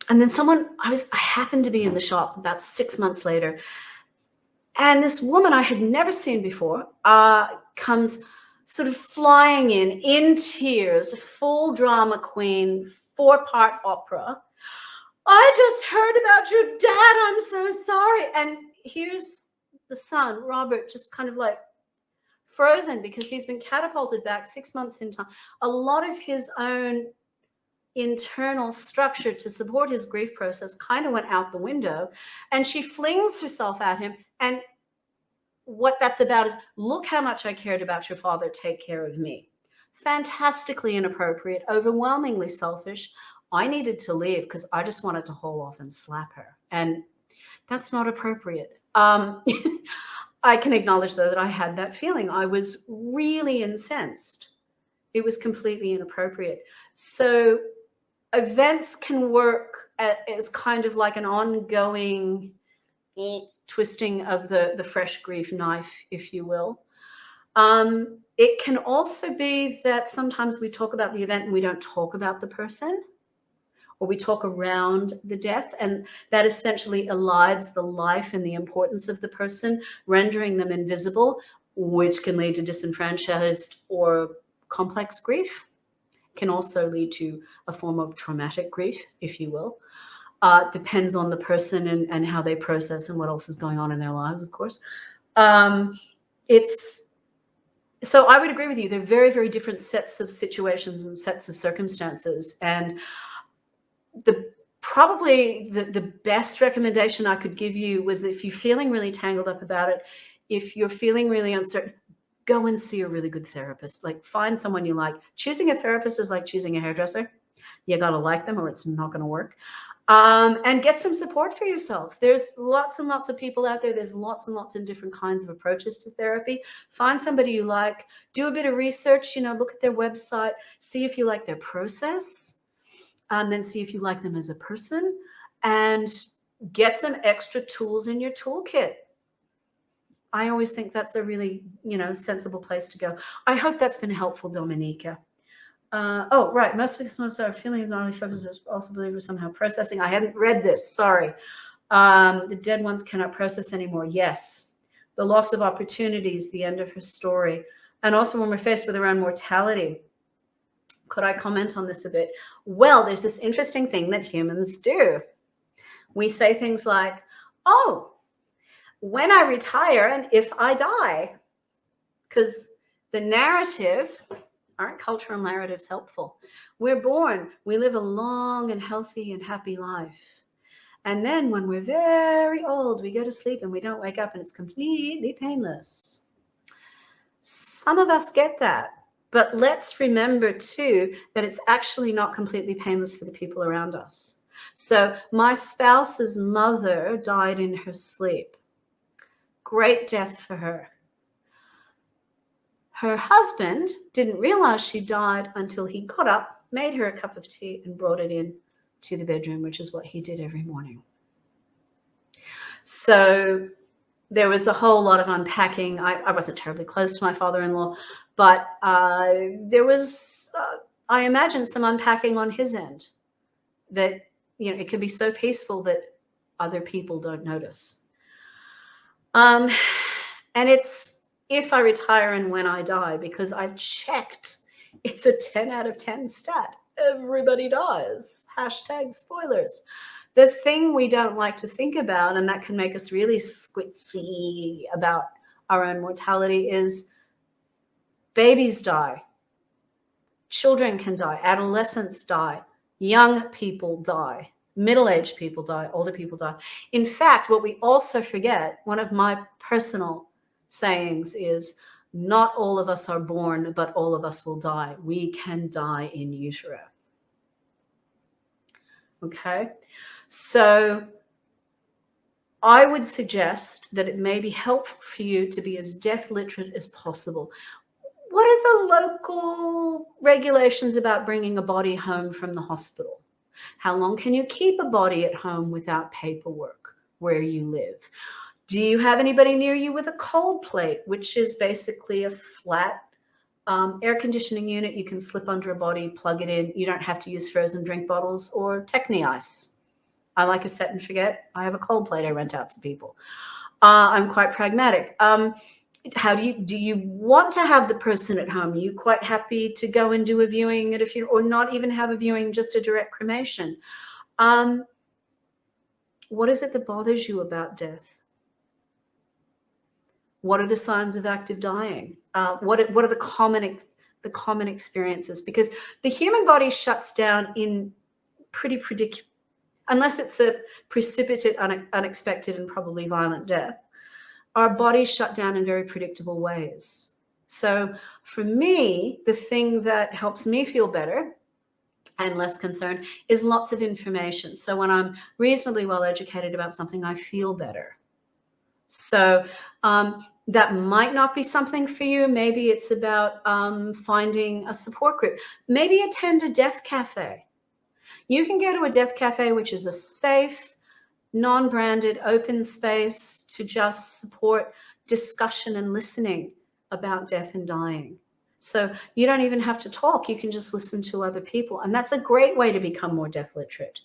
then I happened to be in the shop about 6 months later, and this woman I had never seen before comes sort of flying in tears, full drama queen, 4-part opera. I just heard about your dad. I'm so sorry. And here's the son, Robert, just kind of like frozen because he's been catapulted back 6 months in time. A lot of his own internal structure to support his grief process kind of went out the window, and she flings herself at him. And what that's about is, look how much I cared about your father. Take care of me. Fantastically inappropriate, overwhelmingly selfish. I needed to leave because I just wanted to haul off and slap her. And that's not appropriate. I can acknowledge, though, that I had that feeling. I was really incensed. It was completely inappropriate. So events can work as kind of like an ongoing twisting of the fresh grief knife, if you will. It can also be that sometimes we talk about the event and we don't talk about the person, or we talk around the death, and that essentially elides the life and the importance of the person, rendering them invisible, which can lead to disenfranchised or complex grief. Can also lead to a form of traumatic grief, if you will. Depends on the person and how they process and what else is going on in their lives, of course. So I would agree with you. They're very, very different sets of situations and sets of circumstances. And probably the best recommendation I could give you was, if you're feeling really tangled up about it, if you're feeling really uncertain, go and see a really good therapist. Like, find someone you like. Choosing a therapist is like choosing a hairdresser. You got to like them or it's not going to work. And get some support for yourself. There's lots and lots of people out there. There's lots and lots of different kinds of approaches to therapy. Find somebody you like. Do a bit of research, look at their website, see if you like their process, and then see if you like them as a person, and get some extra tools in your toolkit. I always think that's a really, sensible place to go. I hope that's been helpful, Dominica. Oh, right. Most victims are feeling not only focused, but also believers somehow processing. I hadn't read this. Sorry. The dead ones cannot process anymore. Yes. The loss of opportunities, the end of her story. And also when we're faced with our own mortality. Could I comment on this a bit? Well, there's this interesting thing that humans do. We say things like, oh, when I retire and if I die, because the narrative, aren't cultural narratives helpful? We're born, we live a long and healthy and happy life. And then when we're very old, we go to sleep and we don't wake up and it's completely painless. Some of us get that. But let's remember too that it's actually not completely painless for the people around us. So my spouse's mother died in her sleep. Great death for her. Her husband didn't realize she died until he got up, made her a cup of tea, and brought it in to the bedroom, which is what he did every morning. So there was a whole lot of unpacking. I wasn't terribly close to my father-in-law, but there was, I imagine, some unpacking on his end that, you know, it can be so peaceful that other people don't notice. And it's if I retire and when I die, because I've checked, it's a 10 out of 10 stat. Everybody dies. Hashtag spoilers. The thing we don't like to think about, and that can make us really squitsy about our own mortality, is babies die. Children can die. Adolescents die. Young people die. Middle-aged people die. Older people die. In fact, what we also forget, one of my personal sayings is, not all of us are born, but all of us will die. We can die in utero. Okay? So I would suggest that it may be helpful for you to be as death literate as possible. What are the local regulations about bringing a body home from the hospital? How long can you keep a body at home without paperwork where you live? Do you have anybody near you with a cold plate, which is basically a flat air conditioning unit you can slip under a body, plug it in. You don't have to use frozen drink bottles or Techni Ice. I like a set and forget. I have a cold plate I rent out to people. I'm quite pragmatic. How do you want to have the person at home? Are you quite happy to go and do a viewing at a funeral, or not even have a viewing, just a direct cremation? What is it that bothers you about death? What are the signs of active dying? What are the common experiences? Because the human body shuts down in pretty predictable, unless it's a precipitate, unexpected, and probably violent death. Our bodies shut down in very predictable ways. So for me, the thing that helps me feel better and less concerned is lots of information. So when I'm reasonably well educated about something, I feel better. So that might not be something for you. Maybe it's about finding a support group. Maybe attend a death cafe. You can go to a death cafe, which is a safe, non-branded, open space to just support discussion and listening about death and dying. So you don't even have to talk. You can just listen to other people. And that's a great way to become more death literate.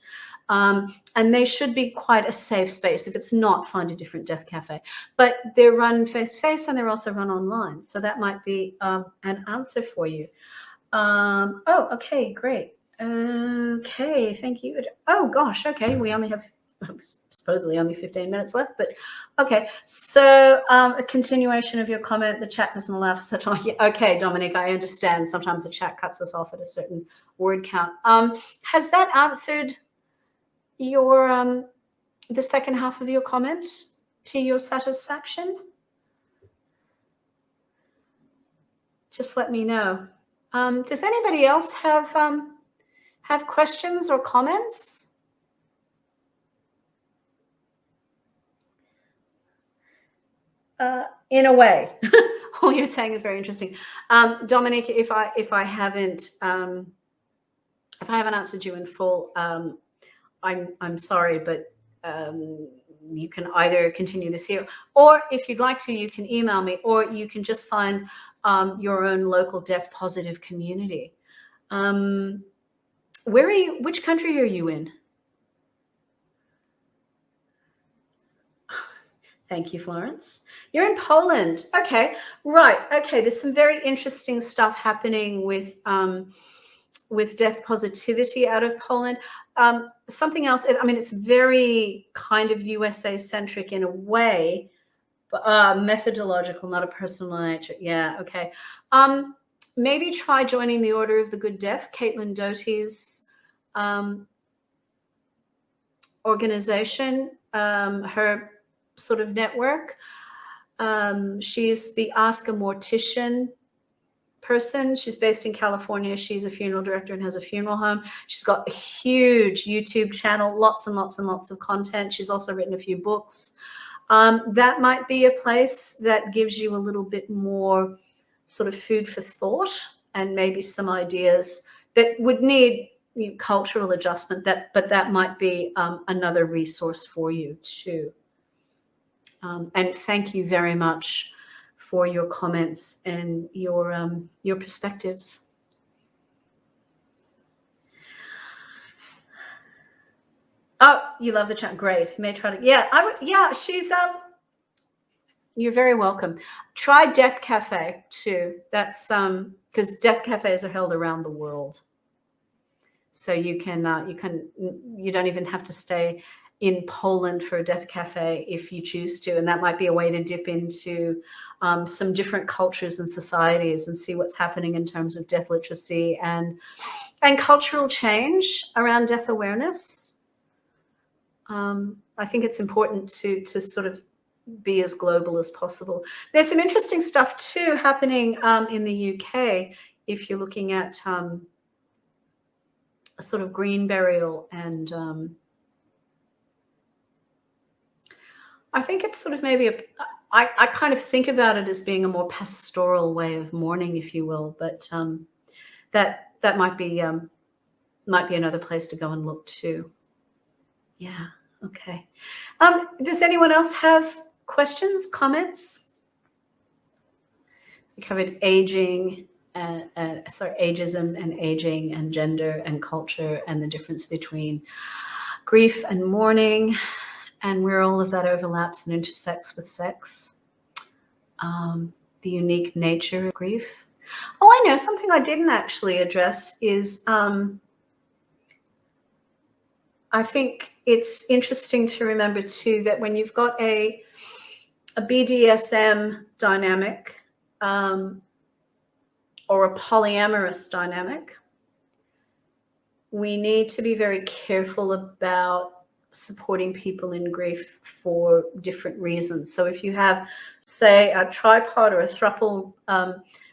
And they should be quite a safe space. If it's not, find a different death cafe. But they're run face-to-face and they're also run online. So that might be an answer for you. Oh, okay, great. Okay, thank you. Oh, gosh, okay. We only have supposedly only 15 minutes left, but okay. So a continuation of your comment, the chat doesn't allow for such long. Okay, Dominic, I understand. Sometimes the chat cuts us off at a certain word count. Has that answered your the second half of your comment to your satisfaction? Just let me know. Does anybody else have questions or comments? In a way, all you're saying is very interesting. Dominic, if I haven't answered you in full, I'm sorry, but you can either continue this here, or if you'd like to, you can email me, or you can just find your own local death positive community. Where are you? Which country are you in? Thank you, Florence. You're in Poland. Okay, right. Okay, there's some very interesting stuff happening with death positivity out of Poland. Something else, I mean, it's very kind of USA centric in a way, but methodological, not a personal nature. Yeah, okay. Maybe try joining the Order of the Good Death, Caitlin Doty's organization, her sort of network. She's the Ask a Mortician person. She's based in California. She's a funeral director and has a funeral home. She's got a huge YouTube channel, lots and lots and lots of content. She's also written a few books. That might be a place that gives you a little bit more sort of food for thought and maybe some ideas that would need cultural adjustment, but that might be another resource for you too. And thank you very much for your comments and your perspectives. Oh, you love the chat. Great. You may try to. Yeah, I would. Yeah, she's You're very welcome. Try Death Cafe too. That's because death cafes are held around the world, so you don't even have to stay in Poland for a death cafe if you choose to, and that might be a way to dip into some different cultures and societies and see what's happening in terms of death literacy and cultural change around death awareness. I think it's important to sort of be as global as possible. There's some interesting stuff too happening in the UK if you're looking at sort of green burial, and I think it's sort of maybe I kind of think about it as being a more pastoral way of mourning, if you will, but that might be another place to go and look too. Yeah. Okay. Does anyone else have questions, comments? We covered ageism and aging and gender and culture and the difference between grief and mourning and where all of that overlaps and intersects with sex. The unique nature of grief. Oh, I know something I didn't actually address is I think it's interesting to remember too that when you've got a BDSM dynamic or a polyamorous dynamic, we need to be very careful about supporting people in grief for different reasons. So if you have, say, a tripod or a throuple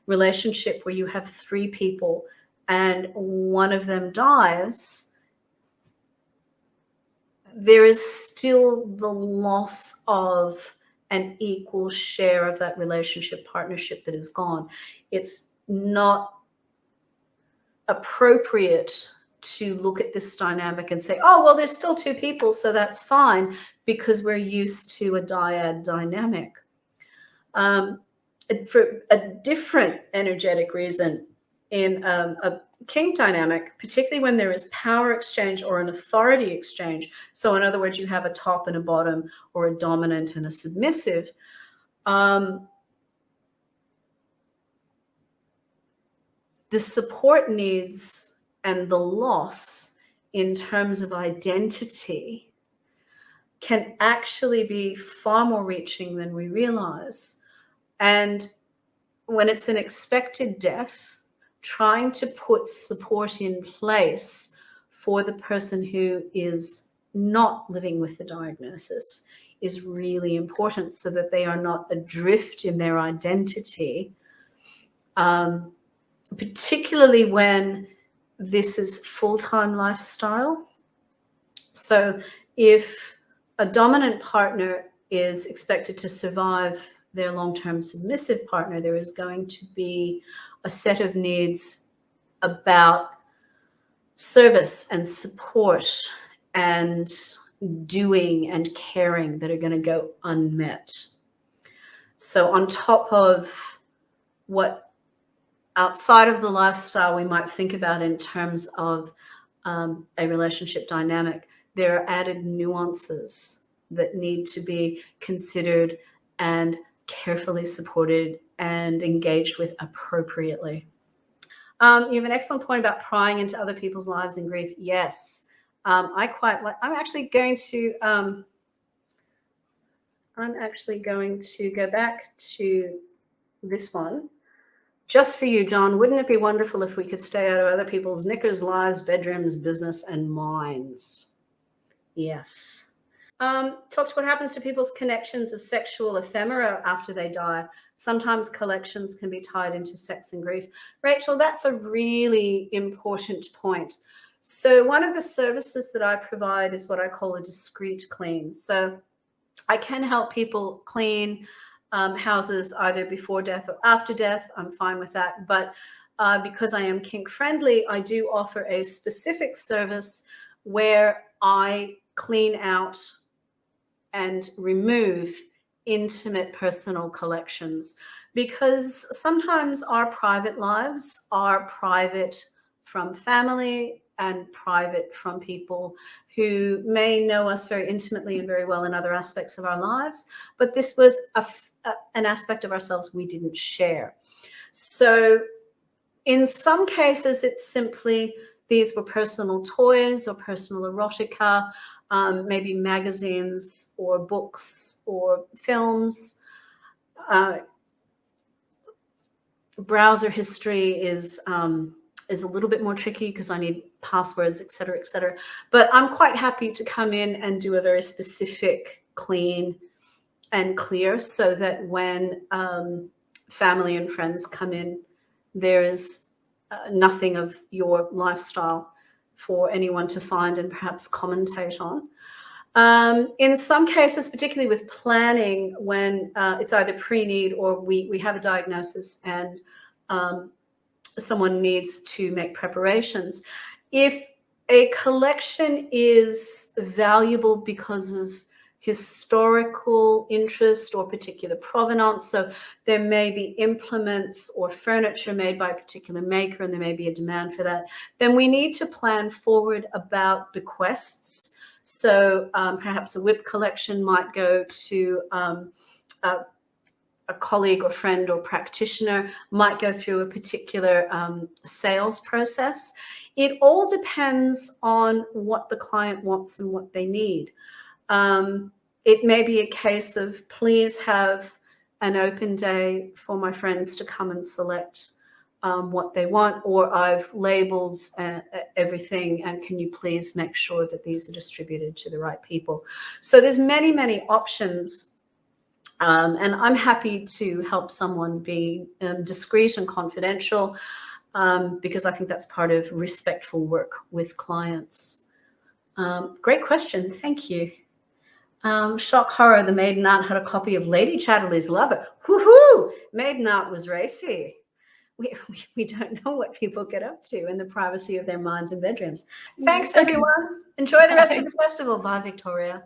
relationship where you have 3 people and one of them dies, there is still the loss of an equal share of that relationship partnership that is gone. It's not appropriate to look at this dynamic and say, oh, well, there's still 2 people, so that's fine, because we're used to a dyad dynamic. For a different energetic reason, in a kink dynamic, particularly when there is power exchange or an authority exchange, so in other words, you have a top and a bottom or a dominant and a submissive, the support needs and the loss in terms of identity can actually be far more reaching than we realize. And when it's an expected death, trying to put support in place for the person who is not living with the diagnosis is really important, so that they are not adrift in their identity, particularly when this is full-time lifestyle. So if a dominant partner is expected to survive their long-term submissive partner, there is going to be a set of needs about service and support and doing and caring that are going to go unmet. So on top of what outside of the lifestyle we might think about in terms of a relationship dynamic, there are added nuances that need to be considered and carefully supported and engaged with appropriately. You have an excellent point about prying into other people's lives in grief. Yes, I quite like. I'm actually going to go back to this one. Just for you, Don, wouldn't it be wonderful if we could stay out of other people's knickers, lives, bedrooms, business, and minds? Yes. Talk to what happens to people's connections of sexual ephemera after they die. Sometimes collections can be tied into sex and grief. Rachel, that's a really important point. So one of the services that I provide is what I call a discreet clean. So I can help people clean houses either before death or after death. I'm fine with that. But because I am kink friendly, I do offer a specific service where I clean out and remove intimate personal collections, because sometimes our private lives are private from family and private from people who may know us very intimately and very well in other aspects of our lives, but this was an aspect of ourselves we didn't share. So in some cases, it's simply these were personal toys or personal erotica, maybe magazines or books or films. Browser history is a little bit more tricky because I need passwords, et cetera, et cetera. But I'm quite happy to come in and do a very specific clean and clear so that when family and friends come in, there is nothing of your lifestyle for anyone to find and perhaps commentate on. In some cases, particularly with planning, when it's either pre-need or we have a diagnosis and someone needs to make preparations. If a collection is valuable because of historical interest or particular provenance, so there may be implements or furniture made by a particular maker and there may be a demand for that, then we need to plan forward about bequests. So perhaps a whip collection might go to a colleague or friend or practitioner, might go through a particular sales process. It all depends on what the client wants and what they need. It may be a case of please have an open day for my friends to come and select what they want, or I've labeled everything and can you please make sure that these are distributed to the right people. So there's many, many options. And I'm happy to help someone be discreet and confidential because I think that's part of respectful work with clients. Great question. Thank you. Shock horror, the maiden aunt had a copy of Lady Chatterley's Lover. Woohoo! Maiden aunt was racy. We don't know what people get up to in the privacy of their minds and bedrooms. Thanks, everyone. Enjoy the rest of the festival. Bye, Victoria.